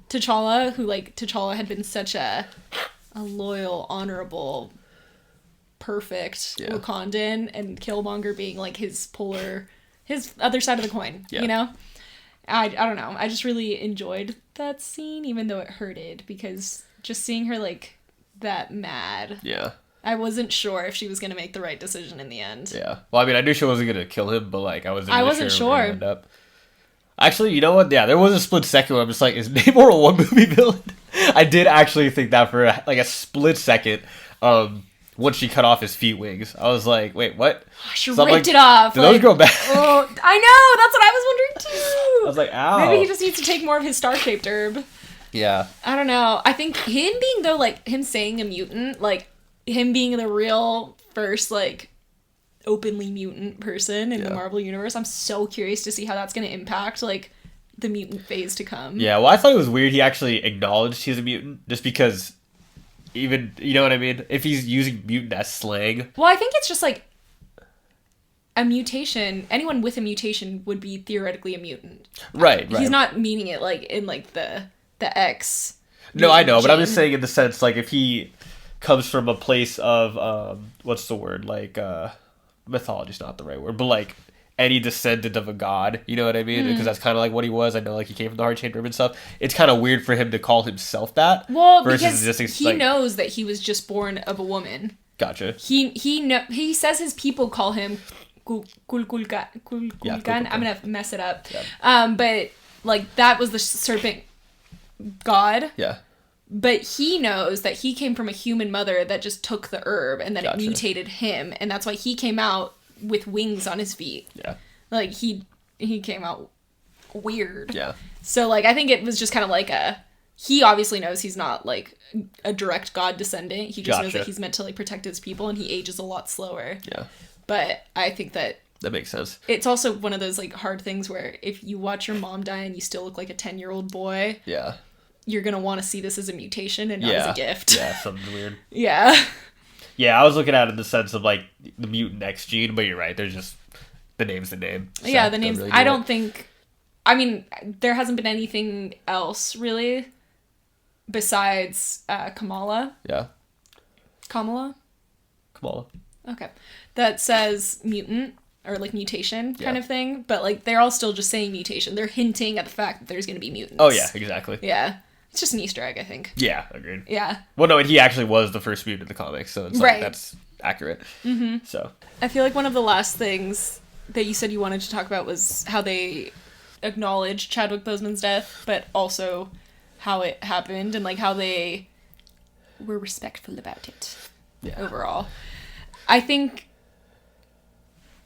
[SPEAKER 1] T'Challa, who like T'Challa had been such a loyal, honorable, perfect Wakandan, and Killmonger being like his other side of the coin, you know? I don't know. I just really enjoyed that scene, even though it hurted, because just seeing her like that mad.
[SPEAKER 2] Yeah.
[SPEAKER 1] I wasn't sure if she was going to make the right decision in the end.
[SPEAKER 2] Yeah. Well, I mean, I knew she wasn't going to kill him, but like I wasn't
[SPEAKER 1] sure.
[SPEAKER 2] End up. Actually, you know what? Yeah, there was a split second where I'm just like, is Namor a one-movie villain? I did actually think that for a split second. Once she cut off his feet wings, I was like, wait, what?
[SPEAKER 1] She ripped it off.
[SPEAKER 2] Did those go back?
[SPEAKER 1] Oh, I know! That's what I was wondering too!
[SPEAKER 2] I was like, ow.
[SPEAKER 1] Maybe he just needs to take more of his star-shaped herb.
[SPEAKER 2] Yeah.
[SPEAKER 1] I don't know. I think him being, though, like, him saying a mutant, like, him being the real first, like, openly mutant person in the Marvel Universe, I'm so curious to see how that's going to impact, like, the mutant phase to come.
[SPEAKER 2] Yeah, well, I thought it was weird he actually acknowledged he's a mutant, just because... Even, you know what I mean? If he's using mutant as slang.
[SPEAKER 1] Well, I think it's just like a mutation. Anyone with a mutation would be theoretically a mutant.
[SPEAKER 2] Right.
[SPEAKER 1] He's not meaning it like in like the X.
[SPEAKER 2] No, I know, but I'm just saying in the sense like if he comes from a place of what's the word? Like mythology's not the right word, but like any descendant of a god, you know what I mean? Because that's kind of like what he was. I know, like he came from the heart-shaped herb and stuff. It's kind of weird for him to call himself that.
[SPEAKER 1] Well, because he knows that he was just born of a woman.
[SPEAKER 2] Gotcha.
[SPEAKER 1] He says his people call him Kulkulkan. I'm gonna mess it up. Yeah. But like that was the serpent god.
[SPEAKER 2] Yeah.
[SPEAKER 1] But he knows that he came from a human mother that just took the herb and that it mutated him, and that's why he came out with wings on his feet.
[SPEAKER 2] Yeah.
[SPEAKER 1] Like, he came out weird.
[SPEAKER 2] Yeah.
[SPEAKER 1] So, like, I think it was just kind of like he obviously knows he's not, like, a direct god descendant. He just knows that he's meant to, like, protect his people, and he ages a lot slower.
[SPEAKER 2] Yeah.
[SPEAKER 1] But I think that
[SPEAKER 2] makes sense.
[SPEAKER 1] It's also one of those, like, hard things where if you watch your mom die and you still look like a 10-year-old boy...
[SPEAKER 2] Yeah.
[SPEAKER 1] You're gonna want to see this as a mutation and not as a gift.
[SPEAKER 2] Yeah, something weird.
[SPEAKER 1] Yeah.
[SPEAKER 2] Yeah, I was looking at it in the sense of, like, the mutant X gene, but you're right. There's just... The name's the name. So
[SPEAKER 1] yeah, the name's... Really I don't think... I mean, there hasn't been anything else, really, besides Kamala.
[SPEAKER 2] Yeah.
[SPEAKER 1] Kamala? Okay. That says mutant, or, like, mutation kind of thing. But, like, they're all still just saying mutation. They're hinting at the fact that there's going to be mutants.
[SPEAKER 2] Oh, yeah, exactly.
[SPEAKER 1] Yeah. It's just an Easter egg, I think.
[SPEAKER 2] Yeah, agreed.
[SPEAKER 1] Yeah.
[SPEAKER 2] Well, no, and he actually was the first mutant in the comics, so it's like, that's accurate.
[SPEAKER 1] Mm-hmm.
[SPEAKER 2] So.
[SPEAKER 1] I feel like one of the last things that you said you wanted to talk about was how they acknowledged Chadwick Boseman's death, but also how it happened and like how they were respectful about it.
[SPEAKER 2] Yeah.
[SPEAKER 1] Overall, I think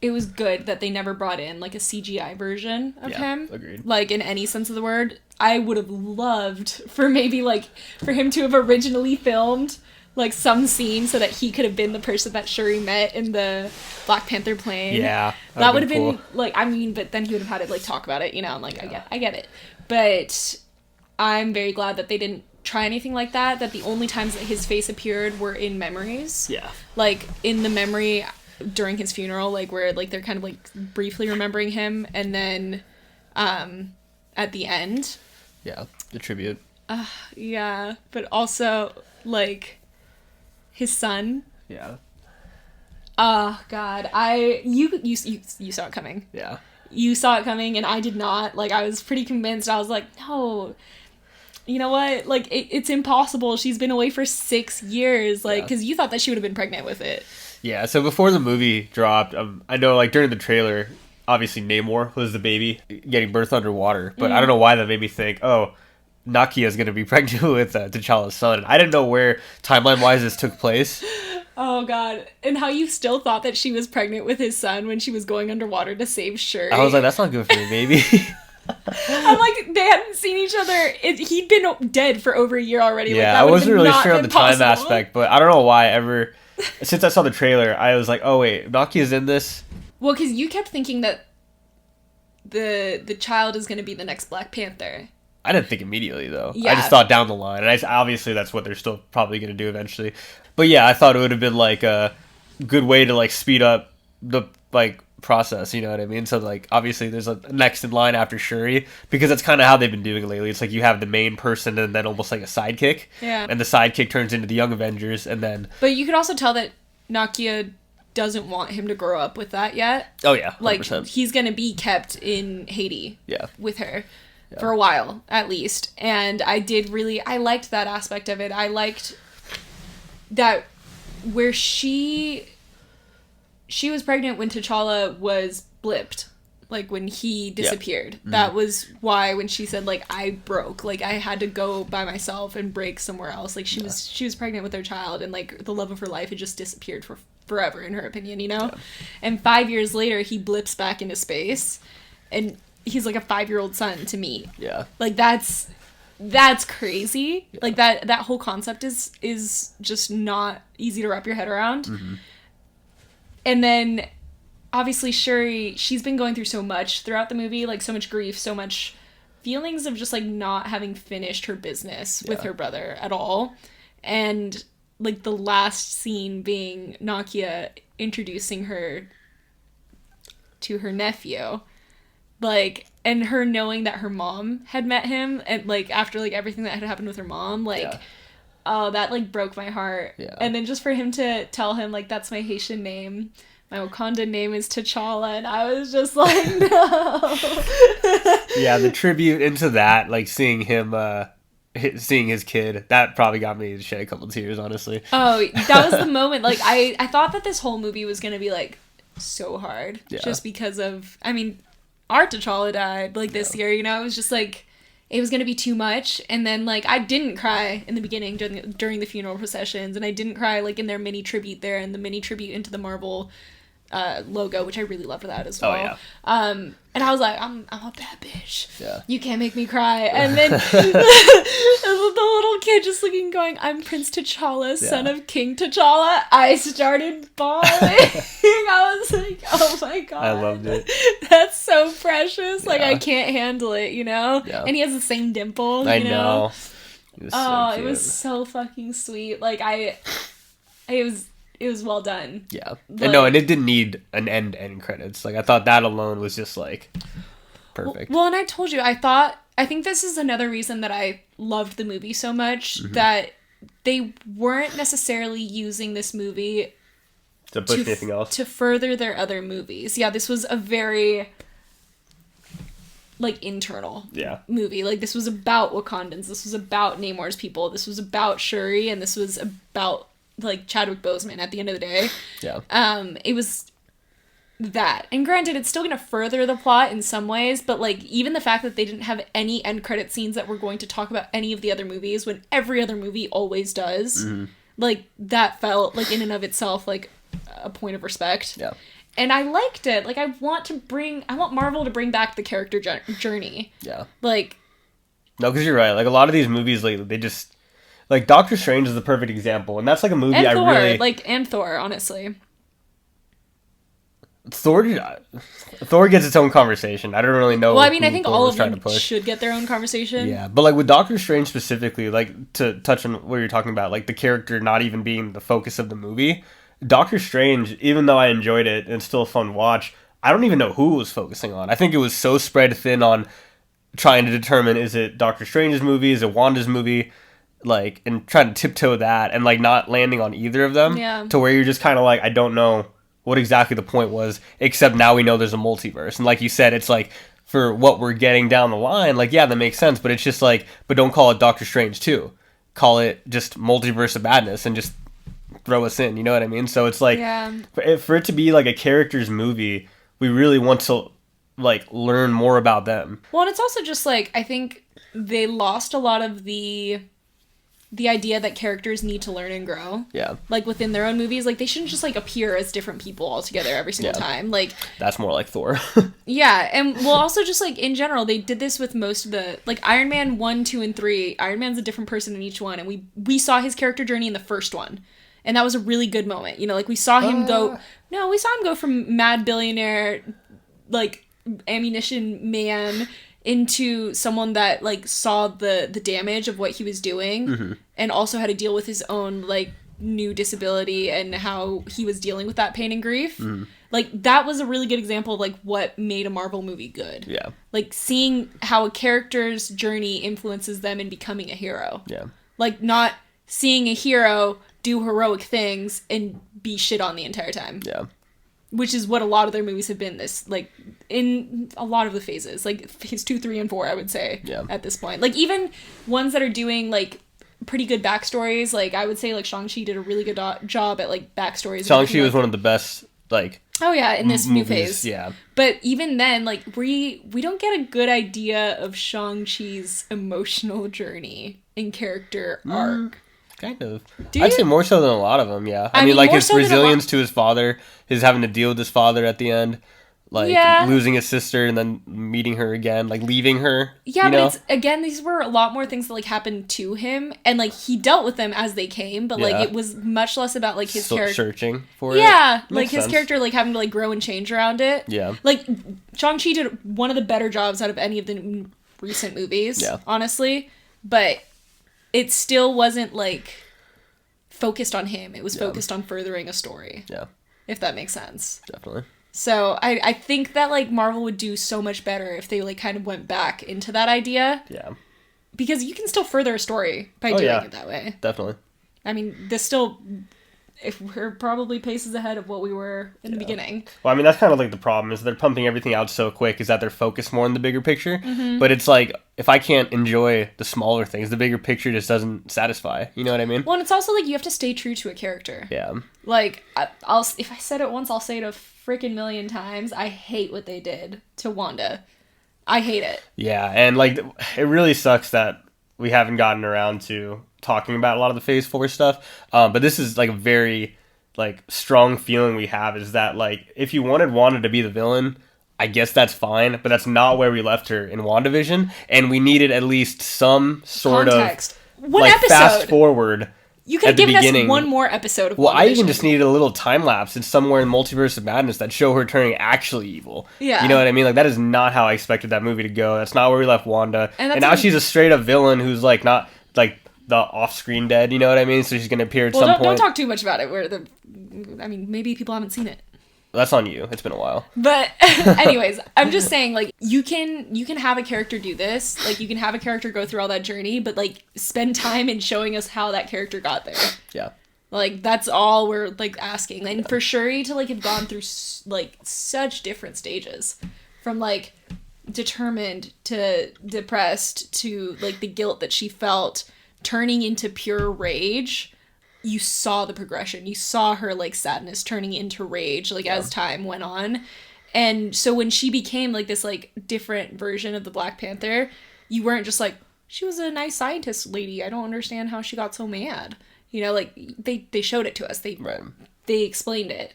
[SPEAKER 1] it was good that they never brought in like a CGI version of him.
[SPEAKER 2] Agreed.
[SPEAKER 1] Like in any sense of the word. I would have loved for maybe like for him to have originally filmed like some scene so that he could have been the person that Shuri met in the Black Panther plane.
[SPEAKER 2] Yeah.
[SPEAKER 1] That would have
[SPEAKER 2] cool.
[SPEAKER 1] been like, I mean, but then he would have had to like talk about it, you know, I'm like, I get it. But I'm very glad that they didn't try anything like that, that the only times that his face appeared were in memories.
[SPEAKER 2] Yeah.
[SPEAKER 1] Like in the memory during his funeral, like where like they're kind of like briefly remembering him, and then at the end.
[SPEAKER 2] Yeah, the tribute.
[SPEAKER 1] Yeah, but also like his son.
[SPEAKER 2] Yeah.
[SPEAKER 1] Oh God, you saw it coming.
[SPEAKER 2] Yeah.
[SPEAKER 1] You saw it coming, and I did not. Like I was pretty convinced. I was like, no. You know what? Like it's impossible. She's been away for 6 years. Like because you thought that she would have been pregnant with it.
[SPEAKER 2] Yeah. So before the movie dropped, I know like during the trailer, obviously Namor was the baby getting birthed underwater, but I don't know why that made me think, oh, Nakia's gonna be pregnant with T'Challa's son. I didn't know where timeline wise this took place.
[SPEAKER 1] Oh God! And how you still thought that she was pregnant with his son when she was going underwater to save Shuri.
[SPEAKER 2] I was like, that's not good for me, baby.
[SPEAKER 1] I'm like, they hadn't seen each other. He'd been dead for over a year already.
[SPEAKER 2] Yeah,
[SPEAKER 1] like,
[SPEAKER 2] I wasn't really sure on the
[SPEAKER 1] time
[SPEAKER 2] aspect, but I don't know why since I saw the trailer, I was like, oh wait, Nakia's in this?
[SPEAKER 1] Well, because you kept thinking that the child is going to be the next Black Panther.
[SPEAKER 2] I didn't think immediately, though.
[SPEAKER 1] Yeah.
[SPEAKER 2] I just thought down the line, and obviously that's what they're still probably going to do eventually. But yeah, I thought it would have been like a good way to like speed up the like process, you know what I mean? So like obviously there's a next in line after Shuri, because that's kind of how they've been doing it lately. It's like you have the main person and then almost like a sidekick.
[SPEAKER 1] Yeah.
[SPEAKER 2] And the sidekick turns into the Young Avengers, and then
[SPEAKER 1] But you could also tell that Nakia doesn't want him to grow up with that yet.
[SPEAKER 2] oh yeah, 100%.
[SPEAKER 1] Like he's going to be kept in Haiti.
[SPEAKER 2] Yeah.
[SPEAKER 1] With her. For a while, at least. And I liked that aspect of it. I liked that where she was pregnant when T'Challa was blipped. Like, when he disappeared. Yeah. That was why when she said, like, I broke. Like, I had to go by myself and break somewhere else. Like, she was pregnant with her child, and, like, the love of her life had just disappeared for forever, in her opinion, you know? Yeah. And 5 years later, he blips back into space, and he's like a 5-year-old son to me.
[SPEAKER 2] Yeah.
[SPEAKER 1] Like that's crazy. Yeah. Like that whole concept is just not easy to wrap your head around. Mm-hmm. And then obviously Shuri, she's been going through so much throughout the movie, like so much grief, so much feelings of just like not having finished her business with her brother at all. And like the last scene being Nakia introducing her to her nephew. Like, and her knowing that her mom had met him, and, like, after, like, everything that had happened with her mom, like, oh, that, like, broke my heart. Yeah. And then just for him to tell him, like, that's my Haitian name, my Wakanda name is T'Challa, and I was just like, no.
[SPEAKER 2] Yeah, the tribute into that, like, seeing him, seeing his kid, that probably got me to shed a couple tears, honestly.
[SPEAKER 1] Oh, that was the moment. Like, I thought that this whole movie was gonna be, like, so hard. Yeah. Just because of, I mean, our T'Challa died, like, this year, you know? It was just, like, it was gonna be too much. And then, like, I didn't cry in the beginning during the funeral processions, and I didn't cry, like, in their mini tribute there, and the mini tribute into the Marvel logo, which I really loved that as well. Oh, yeah. And I was like, I'm a bad bitch. Yeah. You can't make me cry. And then the little kid just looking, going, I'm Prince T'Challa, son of King T'Challa. I started bawling. I was like, oh my God.
[SPEAKER 2] I loved it.
[SPEAKER 1] That's so precious. Like, I can't handle it, you know? Yeah. And he has the same dimple,
[SPEAKER 2] I know.
[SPEAKER 1] It was so fucking sweet. Like, it was well done.
[SPEAKER 2] Yeah. Like, and it didn't need an end credits. Like, I thought that alone was just, like, perfect.
[SPEAKER 1] Well, and I told you, I think this is another reason that I loved the movie so much, that they weren't necessarily using this movie
[SPEAKER 2] to push anything else.
[SPEAKER 1] To further their other movies. Yeah, this was a very, like, internal movie. Like, this was about Wakandans. This was about Namor's people. This was about Shuri, and this was about, like, Chadwick Boseman at the end of the day. Yeah. that. And granted, it's still going to further the plot in some ways, but, like, even the fact that they didn't have any end credit scenes that were going to talk about any of the other movies when every other movie always does, like, that felt, like, in and of itself, like, a point of respect.
[SPEAKER 2] Yeah.
[SPEAKER 1] And I liked it. Like, I want Marvel to bring back the character journey.
[SPEAKER 2] Yeah.
[SPEAKER 1] Like...
[SPEAKER 2] No, because you're right. Like, a lot of these movies lately, they just... Like, Doctor Strange is the perfect example, and that's, like, a movie
[SPEAKER 1] and
[SPEAKER 2] I
[SPEAKER 1] Thor,
[SPEAKER 2] really...
[SPEAKER 1] and Thor, honestly.
[SPEAKER 2] Thor gets its own conversation. I don't really know.
[SPEAKER 1] Well, I mean, I think
[SPEAKER 2] Thor
[SPEAKER 1] all of
[SPEAKER 2] them
[SPEAKER 1] should get their own conversation.
[SPEAKER 2] Yeah, but like with Doctor Strange specifically, like to touch on what you're talking about, like the character not even being the focus of the movie. Doctor Strange, even though I enjoyed it and it's still a fun watch, I don't even know who it was focusing on. I think it was so spread thin on trying to determine, is it Doctor Strange's movie, is it Wanda's movie, like, and trying to tiptoe that and like not landing on either of them.
[SPEAKER 1] Yeah.
[SPEAKER 2] To where you're just kind of like, I don't know what exactly the point was, except now we know there's a multiverse. And like you said, it's like, for what we're getting down the line, like, yeah, that makes sense, but it's just like, but don't call it Doctor Strange 2. Call it just Multiverse of Madness and just throw us in, you know what I mean? So it's like, for it to be like a character's movie, we really want to like learn more about them.
[SPEAKER 1] Well, and it's also just like, I think they lost a lot of the idea that characters need to learn and grow.
[SPEAKER 2] Yeah.
[SPEAKER 1] Like, within their own movies. Like, they shouldn't just, like, appear as different people altogether every single time. Like...
[SPEAKER 2] That's more like Thor.
[SPEAKER 1] Yeah, and, well, also just, like, in general, they did this with most of the... Like, Iron Man 1, 2, and 3, Iron Man's a different person in each one, and we saw his character journey in the first one. And that was a really good moment. You know, like, we saw him go... No, we saw him go from mad billionaire, like, ammunition man... into someone that, like, saw the damage of what he was doing and also had to deal with his own, like, new disability and how he was dealing with that pain and grief. Like, that was a really good example of, like, what made a Marvel movie good.
[SPEAKER 2] Yeah.
[SPEAKER 1] Like, seeing how a character's journey influences them in becoming a hero.
[SPEAKER 2] Yeah.
[SPEAKER 1] Like, not seeing a hero do heroic things and be shit on the entire time.
[SPEAKER 2] Yeah.
[SPEAKER 1] Which is what a lot of their movies have been, this, like, in a lot of the phases. Like, phase 2, 3, and 4, I would say, at this point. Like, even ones that are doing, like, pretty good backstories, like, I would say, like, Shang-Chi did a really good job at, like, backstories.
[SPEAKER 2] Shang-Chi was one of the best, like...
[SPEAKER 1] Oh, yeah, in this
[SPEAKER 2] movies,
[SPEAKER 1] new phase.
[SPEAKER 2] Yeah.
[SPEAKER 1] But even then, like, we don't get a good idea of Shang-Chi's emotional journey and character arc.
[SPEAKER 2] Kind of. I'd say more so than a lot of them, yeah. I mean, like, his
[SPEAKER 1] so
[SPEAKER 2] resilience to his father, his having to deal with his father at the end, like, losing his sister and then meeting her again, like, leaving her.
[SPEAKER 1] Yeah, but it's, again, these were a lot more things that, like, happened to him, and, like, he dealt with them as they came, but, like, it was much less about, like, his character...
[SPEAKER 2] searching for it.
[SPEAKER 1] Yeah, like, his character, like, having to, like, grow and change around it.
[SPEAKER 2] Yeah.
[SPEAKER 1] Like, Shang-Chi did one of the better jobs out of any of the recent movies, honestly, but it still wasn't, like... focused on him. It was focused on furthering a story. Yeah. If that makes sense.
[SPEAKER 2] Definitely.
[SPEAKER 1] So I think that, like, Marvel would do so much better if they, like, kind of went back into that idea. Yeah. Because you can still further a story by doing it that way.
[SPEAKER 2] Definitely.
[SPEAKER 1] I mean, this still... If we're probably paces ahead of what we were in the beginning.
[SPEAKER 2] Well, I mean, that's kind of like the problem is they're pumping everything out so quick is that they're focused more on the bigger picture. But it's like, if I can't enjoy the smaller things, the bigger picture just doesn't satisfy. You know what I mean?
[SPEAKER 1] Well, and it's also like you have to stay true to a character. Yeah. Like, if I said it once, I'll say it a freaking million times. I hate what they did to Wanda. I hate it.
[SPEAKER 2] Yeah, and like, it really sucks that we haven't gotten around to talking about a lot of the phase 4 stuff, but this is like a very like strong feeling we have is that, like, if you wanted Wanda to be the villain, I guess that's fine, but that's not where we left her in WandaVision, and we needed at least some sort
[SPEAKER 1] context.
[SPEAKER 2] Of one like episode. Fast forward.
[SPEAKER 1] You could have given us one more episode of WandaVision.
[SPEAKER 2] I even just needed a little time lapse in somewhere in Multiverse of Madness that show her turning actually evil. Yeah. You know what I mean? Like, that is not how I expected that movie to go. That's not where we left Wanda. And now she's a straight up villain who's like not like the off-screen dead, you know what I mean? So she's going to appear at some point.
[SPEAKER 1] Don't talk too much about it. I mean, maybe people haven't seen it.
[SPEAKER 2] That's on you. It's been a while.
[SPEAKER 1] But anyways, I'm just saying, like, you can have a character do this. Like, you can have a character go through all that journey, but, like, spend time in showing us how that character got there. Yeah. Like, that's all we're, like, asking. And for Shuri to, like, have gone through, like, such different stages. From, like, determined to depressed to, like, the guilt that she felt turning into pure rage. you saw the progression. You saw her, like, sadness turning into rage, like, as time went on. And so when she became, like, this, like, different version of the Black Panther, you weren't just like, she was a nice scientist lady. I don't understand how she got so mad. You know, like, they showed it to us. They explained it.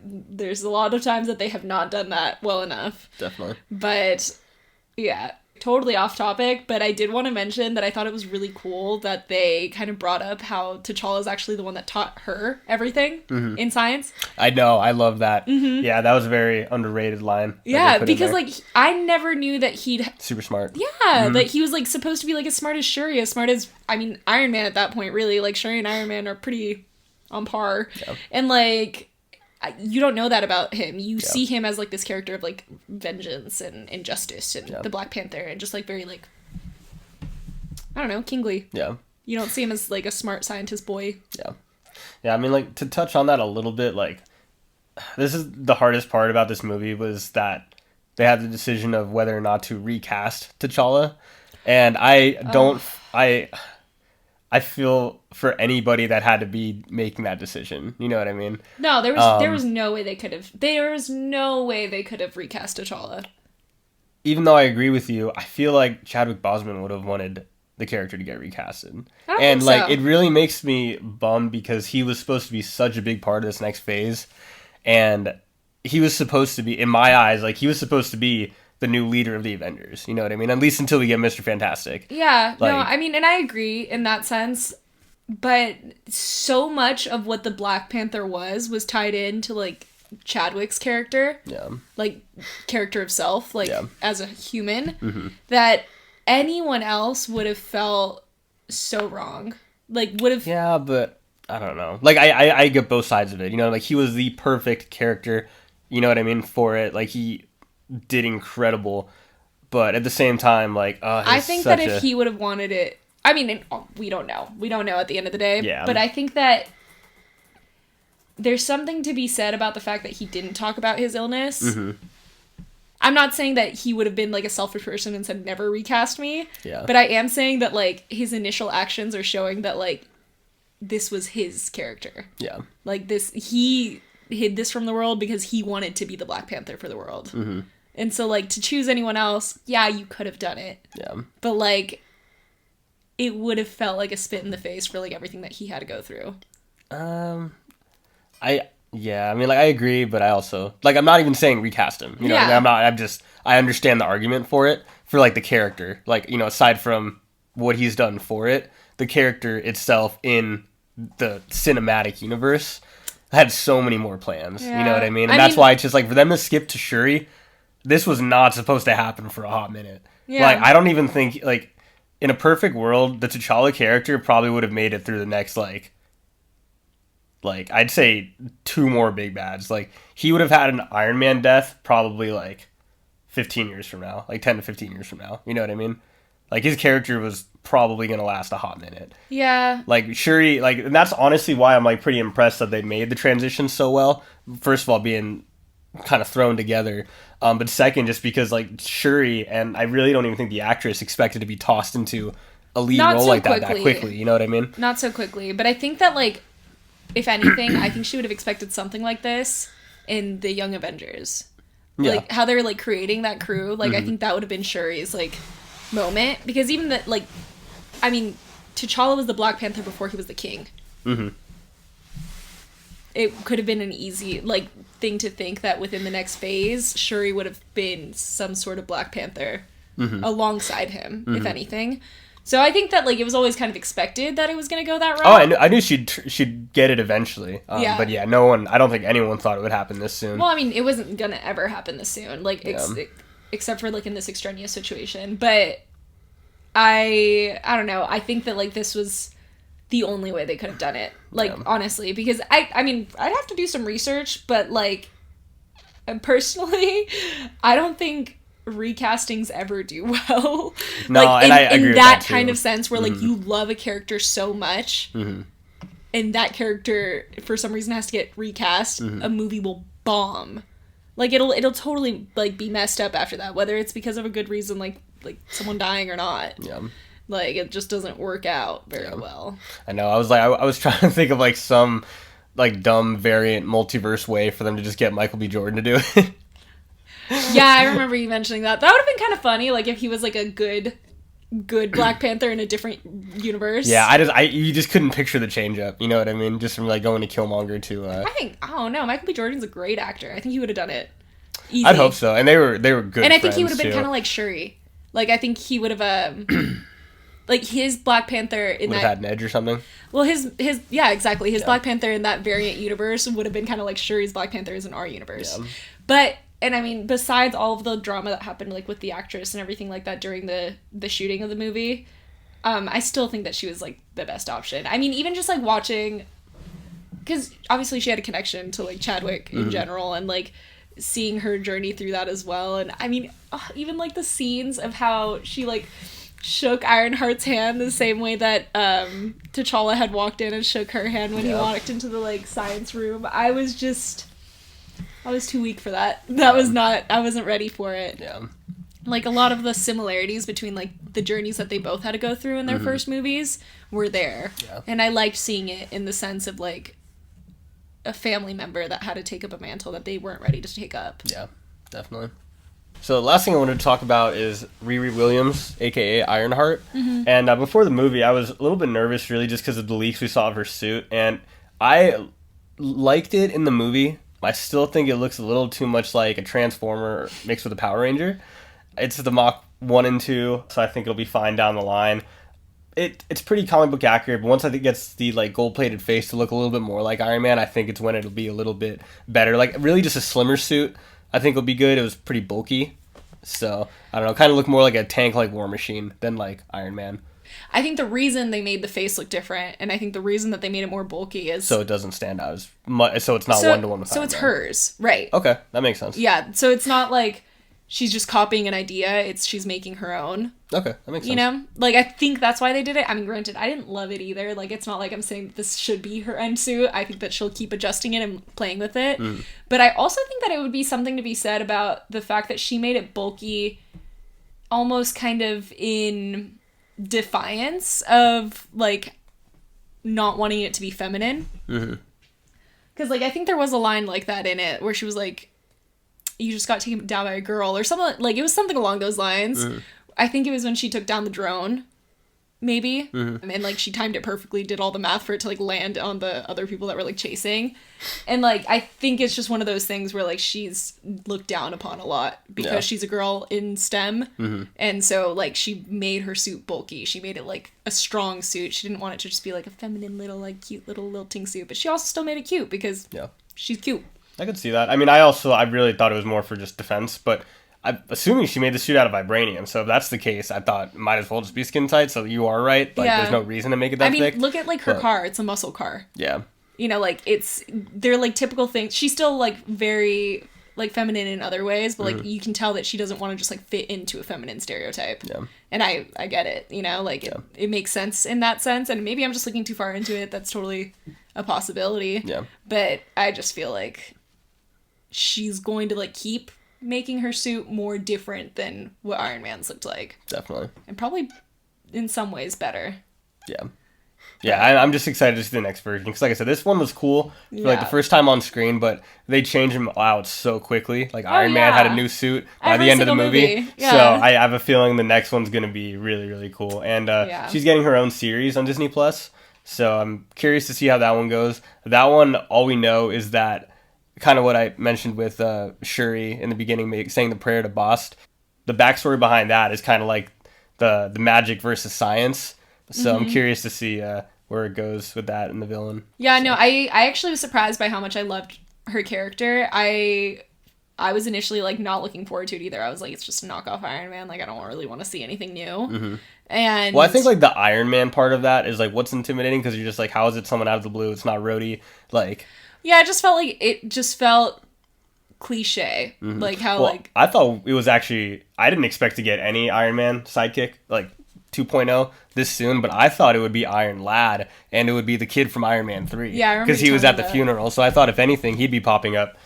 [SPEAKER 1] There's a lot of times that they have not done that well enough.
[SPEAKER 2] Definitely.
[SPEAKER 1] But, yeah, totally off topic, but I did want to mention that I thought it was really cool that they kind of brought up how T'Challa is actually the one that taught her everything in science.
[SPEAKER 2] I know. I love that. Yeah, that was a very underrated line.
[SPEAKER 1] Yeah, because, like, I never knew that he'd...
[SPEAKER 2] Super smart.
[SPEAKER 1] Yeah, that he was, like, supposed to be, like, as smart as Shuri, as smart as, I mean, Iron Man at that point, really. Like, Shuri and Iron Man are pretty on par. Yeah. And, like... You don't know that about him. You see him as, like, this character of, like, vengeance and injustice and the Black Panther and just, like, very, like, I don't know, kingly. Yeah. You don't see him as, like, a smart scientist boy.
[SPEAKER 2] Yeah. Yeah, I mean, like, to touch on that a little bit, like, this is the hardest part about this movie was that they had the decision of whether or not to recast T'Challa. And I don't... I feel for anybody that had to be making that decision. You know what I mean?
[SPEAKER 1] No, there was no way they could have. There was no way they could have recast T'Challa.
[SPEAKER 2] Even though I agree with you, I feel like Chadwick Boseman would have wanted the character to get recasted. And like it really makes me bummed because he was supposed to be such a big part of this next phase, and he was supposed to be, in my eyes, like he was supposed to be the new leader of the Avengers. You know what I mean? At least until we get Mr. Fantastic.
[SPEAKER 1] Yeah, like, no, I mean, and I agree in that sense, but so much of what the Black Panther was tied into, like, Chadwick's character. Yeah. Like, character of self, like, as a human, that anyone else would have felt so wrong. Like, would have...
[SPEAKER 2] Yeah, but I don't know. Like, I get both sides of it. You know, like, he was the perfect character, you know what I mean, for it. Like, he did incredible, but at the same time, like,
[SPEAKER 1] I think that if he would have wanted it, I mean, we don't know at the end of the day, but I think that there's something to be said about the fact that he didn't talk about his illness. I'm not saying that he would have been, like, a selfish person and said, never recast me, but I am saying that, like, his initial actions are showing that, like, this was his character. Yeah. Like, he hid this from the world because he wanted to be the Black Panther for the world. And so, like, to choose anyone else, yeah, you could have done it. Yeah. But, like, it would have felt like a spit in the face for, like, everything that he had to go through.
[SPEAKER 2] Yeah, I mean, like, I agree, but I also, like, I'm not even saying recast him. You know, I understand the argument for it, for, like, the character. Like, you know, aside from what he's done for it, the character itself in the cinematic universe had so many more plans. You know what I mean? And that's why it's just, like, for them to skip to Shuri, this was not supposed to happen for a hot minute. Yeah. Like, I don't even think, like, in a perfect world, the T'Challa character probably would have made it through the next, like, I'd say 2 more big bads. Like, he would have had an Iron Man death probably, like, 15 years from now. Like, 10 to 15 years from now. You know what I mean? Like, his character was probably going to last a hot minute. Yeah. Like, Shuri, like, and that's honestly why I'm, like, pretty impressed that they made the transition so well. First of all, being kind of thrown together. But second, just because, like, Shuri, and I really don't even think the actress expected to be tossed into a lead role like that quickly. You know what I mean?
[SPEAKER 1] Not so quickly. But I think that, like, if anything, I think she would have expected something like this in the Young Avengers. Yeah. Like, how they're, like, creating that crew. Like, I think that would have been Shuri's, like, moment. Because even the, like, I mean, T'Challa was the Black Panther before he was the king. It could have been an easy, like, thing to think that within the next phase, Shuri would have been some sort of Black Panther alongside him, if anything. So I think that, like, it was always kind of expected that it was going to go that route.
[SPEAKER 2] Oh, I knew she'd get it eventually. But yeah, I don't think anyone thought it would happen this soon.
[SPEAKER 1] Well, I mean, it wasn't going to ever happen this soon, like, except for, like, in this extraneous situation. But I don't know. I think that, like, this was the only way they could have done it. Like, honestly, because I mean, I'd have to do some research, but, like, personally, I don't think recastings ever do well.
[SPEAKER 2] No,
[SPEAKER 1] like,
[SPEAKER 2] and I agree with
[SPEAKER 1] that
[SPEAKER 2] that
[SPEAKER 1] kind of sense where, like, you love a character so much, and that character for some reason has to get recast, a movie will bomb. Like, it'll totally, like, be messed up after that, whether it's because of a good reason, like someone dying or not. Yeah. Like, it just doesn't work out very well.
[SPEAKER 2] I know. I was trying to think of like some like dumb variant multiverse way for them to just get Michael B. Jordan to do it.
[SPEAKER 1] Yeah, I remember you mentioning that. That would have been kind of funny, like if he was like a good Black Panther in a different universe.
[SPEAKER 2] Yeah, you just couldn't picture the change up. You know what I mean? Just from like going to Killmonger to.
[SPEAKER 1] I don't know. Michael B. Jordan's a great actor. I think he would have done it easy.
[SPEAKER 2] I'd hope so. And they were good.
[SPEAKER 1] And I think he would have been kind of like Shuri. Like I think he would have like his Black Panther in
[SPEAKER 2] would
[SPEAKER 1] that
[SPEAKER 2] have had an edge or something.
[SPEAKER 1] Well, his yeah, exactly. His Black Panther in that variant universe would have been kind of like Shuri's Black Panther is in our universe. Yeah. But and I mean, besides all of the drama that happened like with the actress and everything like that during the shooting of the movie, I still think that she was like the best option. I mean, even just like watching, because obviously she had a connection to like Chadwick in general, and like seeing her journey through that as well. And I mean, even like the scenes of how she like shook Ironheart's hand the same way that T'Challa had walked in and shook her hand when he walked into the like science room. I was too weak for that. I wasn't ready for it.
[SPEAKER 2] Yeah.
[SPEAKER 1] Like, a lot of the similarities between, like, the journeys that they both had to go through in their first movies were there. Yeah. And I liked seeing it in the sense of, like, a family member that had to take up a mantle that they weren't ready to take up.
[SPEAKER 2] Yeah, definitely. So the last thing I wanted to talk about is Riri Williams, a.k.a. Ironheart. Mm-hmm. And before the movie, I was a little bit nervous, really, just because of the leaks we saw of her suit. And I liked it in the movie. I still think it looks a little too much like a Transformer mixed with a Power Ranger. It's the Mach 1 and 2, so I think it'll be fine down the line. It's pretty comic book accurate, but once I think it gets the like gold-plated face to look a little bit more like Iron Man, I think it's when it'll be a little bit better. Like, really just a slimmer suit, I think will be good. It was pretty bulky. So, I don't know, kind of look more like a tank like War Machine than like Iron Man.
[SPEAKER 1] I think the reason they made the face look different, and I think the reason that they made it more bulky is...
[SPEAKER 2] So it doesn't stand out as much, so it's not one-to-one with
[SPEAKER 1] Iron Man. So it's hers, right.
[SPEAKER 2] Okay, that makes sense.
[SPEAKER 1] Yeah, so it's not like she's just copying an idea, she's making her own.
[SPEAKER 2] Okay, that makes sense.
[SPEAKER 1] You know? Like, I think that's why they did it. I mean, granted, I didn't love it either. Like, it's not like I'm saying this should be her end suit. I think that she'll keep adjusting it and playing with it. Mm. But I also think that it would be something to be said about the fact that she made it bulky almost kind of in defiance of, like, not wanting it to be feminine. Mm-hmm. Because, like, I think there was a line like that in it where she was like, you just got taken down by a girl or something. Like, it was something along those lines. Mm-hmm. I think it was when she took down the drone, maybe. Mm-hmm. And, like, she timed it perfectly, did all the math for it to, like, land on the other people that were, like, chasing. And, like, I think it's just one of those things where, like, she's looked down upon a lot because she's a girl in STEM. Mm-hmm. And so, like, she made her suit bulky. She made it, like, a strong suit. She didn't want it to just be, like, a feminine little, like, cute little lilting suit. But she also still made it cute because she's cute.
[SPEAKER 2] I could see that. I mean, I really thought it was more for just defense, but I'm assuming she made the suit out of vibranium. So if that's the case, I thought it might as well just be skin tight. So you are right. Like, there's no reason to make it that thick.
[SPEAKER 1] Look at, like, her car. It's a muscle car.
[SPEAKER 2] Yeah.
[SPEAKER 1] You know, like, they're, like, typical things. She's still, like, very, like, feminine in other ways, but, like, you can tell that she doesn't want to just, like, fit into a feminine stereotype. Yeah. And I get it, you know? Like, it makes sense in that sense, and maybe I'm just looking too far into it. That's totally a possibility.
[SPEAKER 2] Yeah.
[SPEAKER 1] But I just feel like she's going to, like, keep making her suit more different than what Iron Man's looked like.
[SPEAKER 2] Definitely.
[SPEAKER 1] And probably, in some ways, better.
[SPEAKER 2] Yeah. Yeah, I'm just excited to see the next version. Because, like I said, this one was cool for, like, the first time on screen, but they changed him out so quickly. Like, Iron Man had a new suit by the end of the movie. Yeah. So I have a feeling the next one's going to be really, really cool. And she's getting her own series on Disney+. So I'm curious to see how that one goes. That one, all we know is that kind of what I mentioned with Shuri in the beginning, saying the prayer to Bast. The backstory behind that is kind of like the magic versus science. So I'm curious to see where it goes with that and the villain.
[SPEAKER 1] Yeah, no, I actually was surprised by how much I loved her character. I was initially, like, not looking forward to it either. I was like, it's just a knockoff Iron Man. Like, I don't really want to see anything new. Mm-hmm. And
[SPEAKER 2] well, I think, like, the Iron Man part of that is, like, what's intimidating, because you're just like, how is it someone out of the blue? It's not Rhodey. Like...
[SPEAKER 1] Yeah, it just felt cliche. Mm-hmm. Like, how, like...
[SPEAKER 2] I thought it was actually... I didn't expect to get any Iron Man sidekick, like, 2.0 this soon, but I thought it would be Iron Lad, and it would be the kid from Iron Man 3.
[SPEAKER 1] Yeah, I remember.
[SPEAKER 2] Because he was at the funeral, so I thought, if anything, he'd be popping up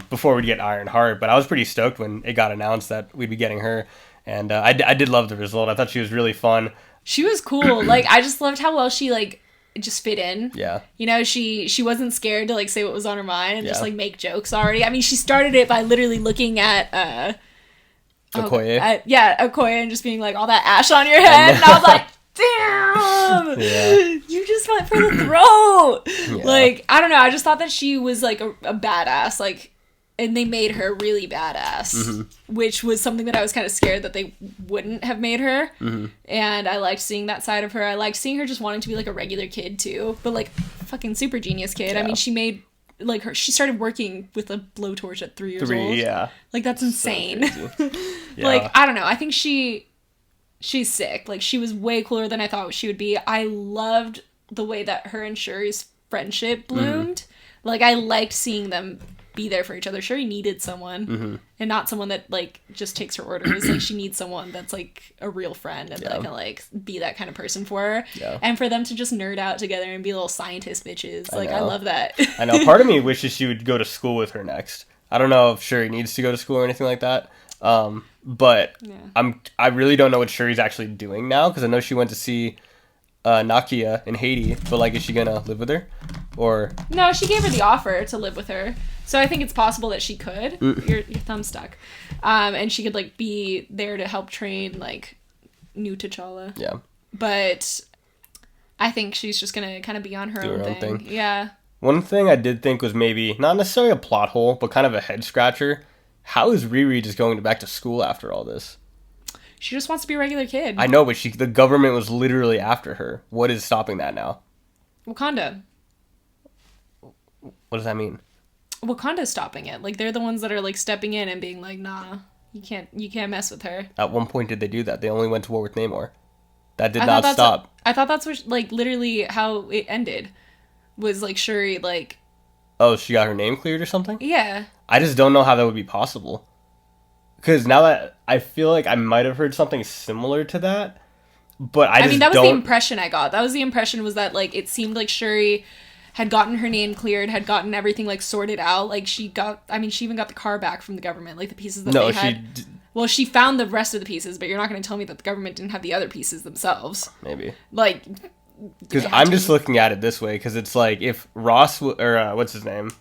[SPEAKER 2] before we'd get Iron Heart, but I was pretty stoked when it got announced that we'd be getting her, and I did love the result. I thought she was really fun.
[SPEAKER 1] She was cool. Like, I just loved how well she, like, just fit in.
[SPEAKER 2] Yeah.
[SPEAKER 1] You know, she wasn't scared to, like, say what was on her mind and just,
[SPEAKER 2] Yeah.
[SPEAKER 1] like, make jokes already. I mean, she started it by literally looking at,
[SPEAKER 2] Okoye.
[SPEAKER 1] Okoye, and just being like, all that ash on your head. And I was like, damn!
[SPEAKER 2] Yeah.
[SPEAKER 1] You just went for the throat!
[SPEAKER 2] Yeah.
[SPEAKER 1] Like, I don't know. I just thought that she was, like, a badass. Like, and they made her really badass, which was something that I was kind of scared that they wouldn't have made her. And I liked seeing that side of her. I liked seeing her just wanting to be like a regular kid too, but like fucking super genius kid.
[SPEAKER 2] Yeah.
[SPEAKER 1] I mean, she made like she started working with a blowtorch at 3 years old.
[SPEAKER 2] Yeah.
[SPEAKER 1] Like that's insane.
[SPEAKER 2] So yeah.
[SPEAKER 1] Like I don't know. I think she's sick. Like she was way cooler than I thought she would be. I loved the way that her and Shuri's friendship bloomed. Like I liked seeing them be there for each other. Shuri needed someone and not someone that like just takes her orders. Like she needs someone that's like a real friend and that can like be that kind of person for her.
[SPEAKER 2] Yeah.
[SPEAKER 1] And for them to just nerd out together and be little scientist bitches. Like I love that.
[SPEAKER 2] I know. Part of me wishes she would go to school with her next. I don't know if Shuri needs to go to school or anything like that. But I really don't know what Shuri's actually doing now because I know she went to see Nakia in Haiti, but like is she gonna live with her? Or
[SPEAKER 1] no, she gave her the offer to live with her. So I think it's possible that she could. Your thumb's stuck. And she could like be there to help train like new T'Challa.
[SPEAKER 2] Yeah.
[SPEAKER 1] But I think she's just gonna kind of be on her own thing. Yeah.
[SPEAKER 2] One thing I did think was maybe not necessarily a plot hole, but kind of a head scratcher. How is Riri just going back to school after all this?
[SPEAKER 1] She just wants to be a regular kid.
[SPEAKER 2] I know, but the government was literally after her. What is stopping that now?
[SPEAKER 1] Wakanda.
[SPEAKER 2] What does that mean?
[SPEAKER 1] Wakanda's stopping it. Like they're the ones that are like stepping in and being like, nah, you can't mess with her.
[SPEAKER 2] At one point did they do that? They only went to war with Namor. That did not stop.
[SPEAKER 1] I thought that's what like literally how it ended. Was like Shuri like
[SPEAKER 2] oh, she got her name cleared or something?
[SPEAKER 1] Yeah.
[SPEAKER 2] I just don't know how that would be possible. Because now that I feel like I might have heard something similar to that, but I mean
[SPEAKER 1] that was the impression I got. That was the impression was that like it seemed like Shuri had gotten her name cleared, had gotten everything like sorted out. Like she even got the car back from the government, like the pieces that they had. Well, she found the rest of the pieces, but you're not going to tell me that the government didn't have the other pieces themselves.
[SPEAKER 2] Maybe.
[SPEAKER 1] Like,
[SPEAKER 2] because I'm just looking at it this way, because it's like if Ross or what's his name?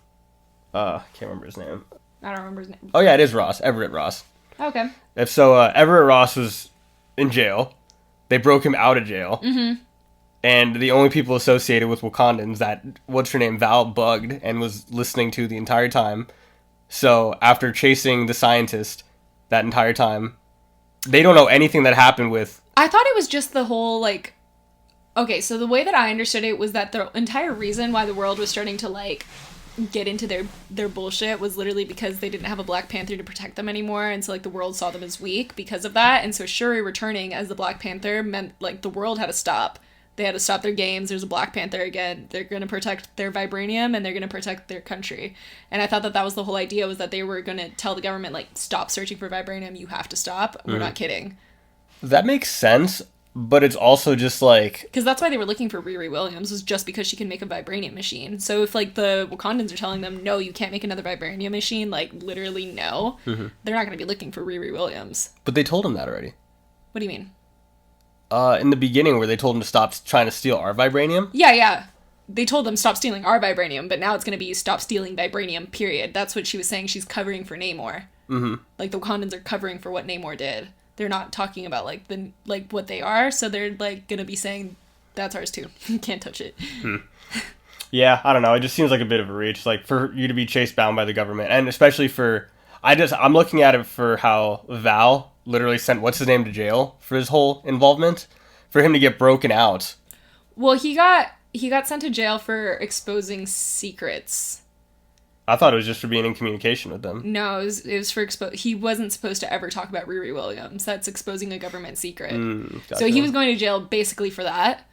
[SPEAKER 2] Can't remember his name.
[SPEAKER 1] I don't remember his name.
[SPEAKER 2] Oh yeah, it is Ross. Everett Ross.
[SPEAKER 1] Okay.
[SPEAKER 2] If so, Everett Ross was in jail. They broke him out of jail. Mm-hmm. And the only people associated with Wakandans that, what's her name, Val bugged and was listening to the entire time. So after chasing the scientist that entire time, they don't know anything that happened with...
[SPEAKER 1] I thought it was just the whole, like... Okay, so the way that I understood it was that the entire reason why the world was starting to, like, get into their bullshit was literally because they didn't have a Black Panther to protect them anymore, and so, like, the world saw them as weak because of that, and so Shuri returning as the Black Panther meant, like, the world had to stop. They had to stop their games. There's a Black Panther again. They're going to protect their vibranium and they're going to protect their country. And I thought that was the whole idea, was that they were going to tell the government, like, stop searching for vibranium. You have to stop. We're not kidding.
[SPEAKER 2] That makes sense, but it's also just like...
[SPEAKER 1] Because that's why they were looking for Riri Williams, was just because she can make a vibranium machine. So if, like, the Wakandans are telling them, no, you can't make another vibranium machine, like, literally no, they're not going to be looking for Riri Williams.
[SPEAKER 2] But they told him that already.
[SPEAKER 1] What do you mean?
[SPEAKER 2] In the beginning where they told him to stop trying to steal our vibranium?
[SPEAKER 1] Yeah. They told them stop stealing our vibranium, but now it's going to be stop stealing vibranium, period. That's what she was saying. She's covering for Namor. Mm-hmm. Like, the Wakandans are covering for what Namor did. They're not talking about, like, what they are, so they're, like, going to be saying, that's ours too. You can't touch it.
[SPEAKER 2] Yeah, I don't know. It just seems like a bit of a reach, like, for you to be chased down by the government. And especially for... I'm looking at it for how Val literally sent what's-his-name to jail for his whole involvement, for him to get broken out.
[SPEAKER 1] Well, he got sent to jail for exposing secrets.
[SPEAKER 2] I thought it was just for being in communication with them.
[SPEAKER 1] No, it was for he wasn't supposed to ever talk about Riri Williams. That's exposing a government secret.
[SPEAKER 2] Gotcha.
[SPEAKER 1] So he was going to jail basically for that.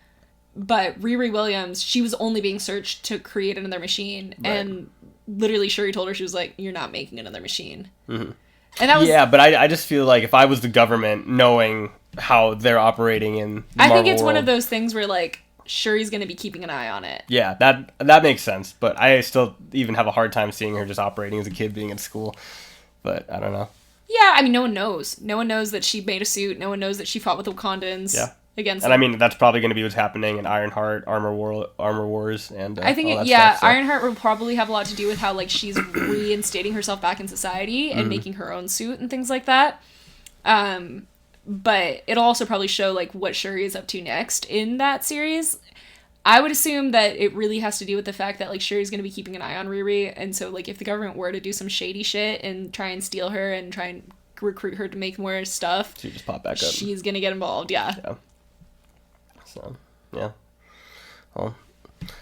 [SPEAKER 1] But Riri Williams, she was only being searched to create another machine. Right. And literally Shuri told her, she was like, you're not making another machine. Mm-hmm. And that was... Yeah,
[SPEAKER 2] but I just feel like if I was the government, knowing how they're operating in the Marvel
[SPEAKER 1] think it's
[SPEAKER 2] world,
[SPEAKER 1] one of those things where, like, Shuri's going to be keeping an eye on it.
[SPEAKER 2] Yeah, that makes sense. But I still even have a hard time seeing her just operating as a kid being in school. But I don't know.
[SPEAKER 1] Yeah, I mean, no one knows. No one knows that she made a suit. No one knows that she fought with the Wakandans.
[SPEAKER 2] Yeah.
[SPEAKER 1] against.
[SPEAKER 2] And I mean, that's probably going to be what's happening in Ironheart, Armor Wars, and
[SPEAKER 1] I think
[SPEAKER 2] all that stuff, so.
[SPEAKER 1] Ironheart will probably have a lot to do with how like she's reinstating herself back in society and making her own suit and things like that. But it'll also probably show like what Shuri is up to next in that series. I would assume that it really has to do with the fact that like Shuri's going to be keeping an eye on Riri, and so like if the government were to do some shady shit and try and steal her and try and recruit her to make more stuff,
[SPEAKER 2] she just pop back up.
[SPEAKER 1] She's going to get involved. Yeah.
[SPEAKER 2] So yeah. Well,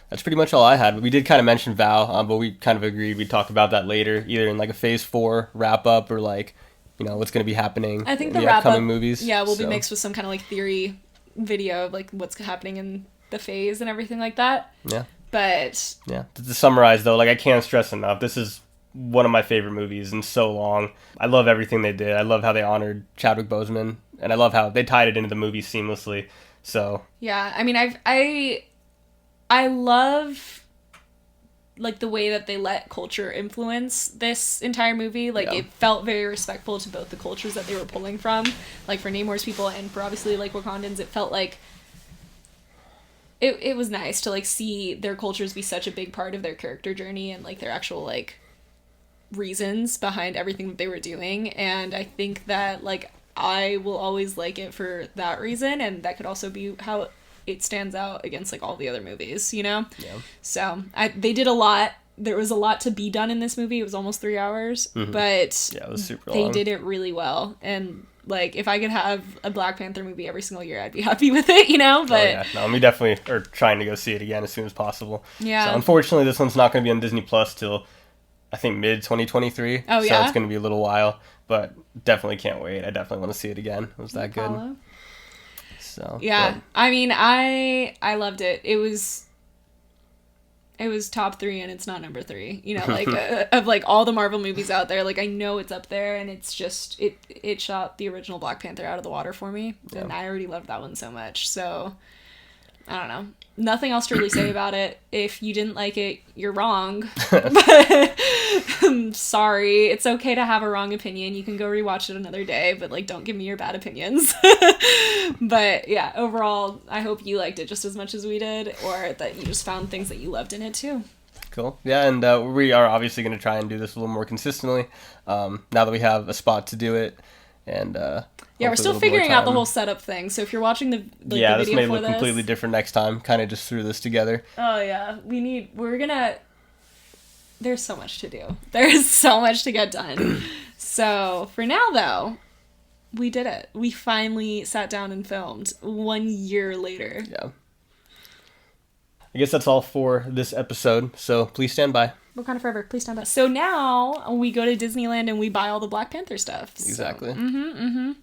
[SPEAKER 2] that's pretty much all I had. We did kind of mention Val, but we kind of agreed we'd talk about that later, either in like a Phase 4 wrap up or like, you know, what's going to be happening.
[SPEAKER 1] I think
[SPEAKER 2] in
[SPEAKER 1] the
[SPEAKER 2] upcoming
[SPEAKER 1] wrap-up,
[SPEAKER 2] movies.
[SPEAKER 1] Yeah, will be mixed with some kind of like theory video of like what's happening in the phase and everything like that.
[SPEAKER 2] Yeah.
[SPEAKER 1] But
[SPEAKER 2] yeah, to summarize though, like I can't stress enough, this is one of my favorite movies in so long. I love everything they did. I love how they honored Chadwick Boseman, and I love how they tied it into the movie seamlessly. So
[SPEAKER 1] yeah, I mean, I love like the way that they let culture influence this entire movie. Like it felt very respectful to both the cultures that they were pulling from, like for Namor's people and for obviously like Wakandans. It felt like it was nice to like see their cultures be such a big part of their character journey and like their actual like reasons behind everything that they were doing. And I think that like I will always like it for that reason, and that could also be how it stands out against like all the other movies, you know?
[SPEAKER 2] Yeah.
[SPEAKER 1] So they did a lot. There was a lot to be done in this movie. It was almost 3 hours, but
[SPEAKER 2] yeah, it was super
[SPEAKER 1] they
[SPEAKER 2] long.
[SPEAKER 1] did it really well. And like, if I could have a Black Panther movie every single year, I'd be happy with it, you know? But
[SPEAKER 2] we definitely are trying to go see it again as soon as possible.
[SPEAKER 1] Yeah.
[SPEAKER 2] So unfortunately, this one's not going to be on Disney Plus till I think mid 2023.
[SPEAKER 1] Oh yeah.
[SPEAKER 2] So it's going to be a little while, but definitely can't wait. I definitely want to see it again. It was that good. So
[SPEAKER 1] yeah, but I mean, I loved it. It was top 3 and it's not number 3, you know, like of like all the Marvel movies out there. Like I know it's up there, and it's just it shot the original Black Panther out of the water for me, and I already loved that one so much. So I don't know, nothing else to really say about it. If you didn't like it, you're wrong. But I'm sorry. It's okay to have a wrong opinion. You can go rewatch it another day, but like don't give me your bad opinions. But yeah, overall, I hope you liked it just as much as we did, or that you just found things that you loved in it too.
[SPEAKER 2] Cool. Yeah, and we are obviously going to try and do this a little more consistently now that we have a spot to do it. And
[SPEAKER 1] yeah, we're still figuring out the whole setup thing. So if you're watching the video
[SPEAKER 2] this may
[SPEAKER 1] for
[SPEAKER 2] look
[SPEAKER 1] this,
[SPEAKER 2] completely different next time. Kind of just threw this together.
[SPEAKER 1] Oh yeah, there's so much to do. There's so much to get done. So for now though, we did it. We finally sat down and filmed 1 year later.
[SPEAKER 2] Yeah. I guess that's all for this episode. So please stand by.
[SPEAKER 1] Wakanda Forever, please stand by. So now we go to Disneyland and we buy all the Black Panther stuff.
[SPEAKER 2] Exactly.
[SPEAKER 1] So,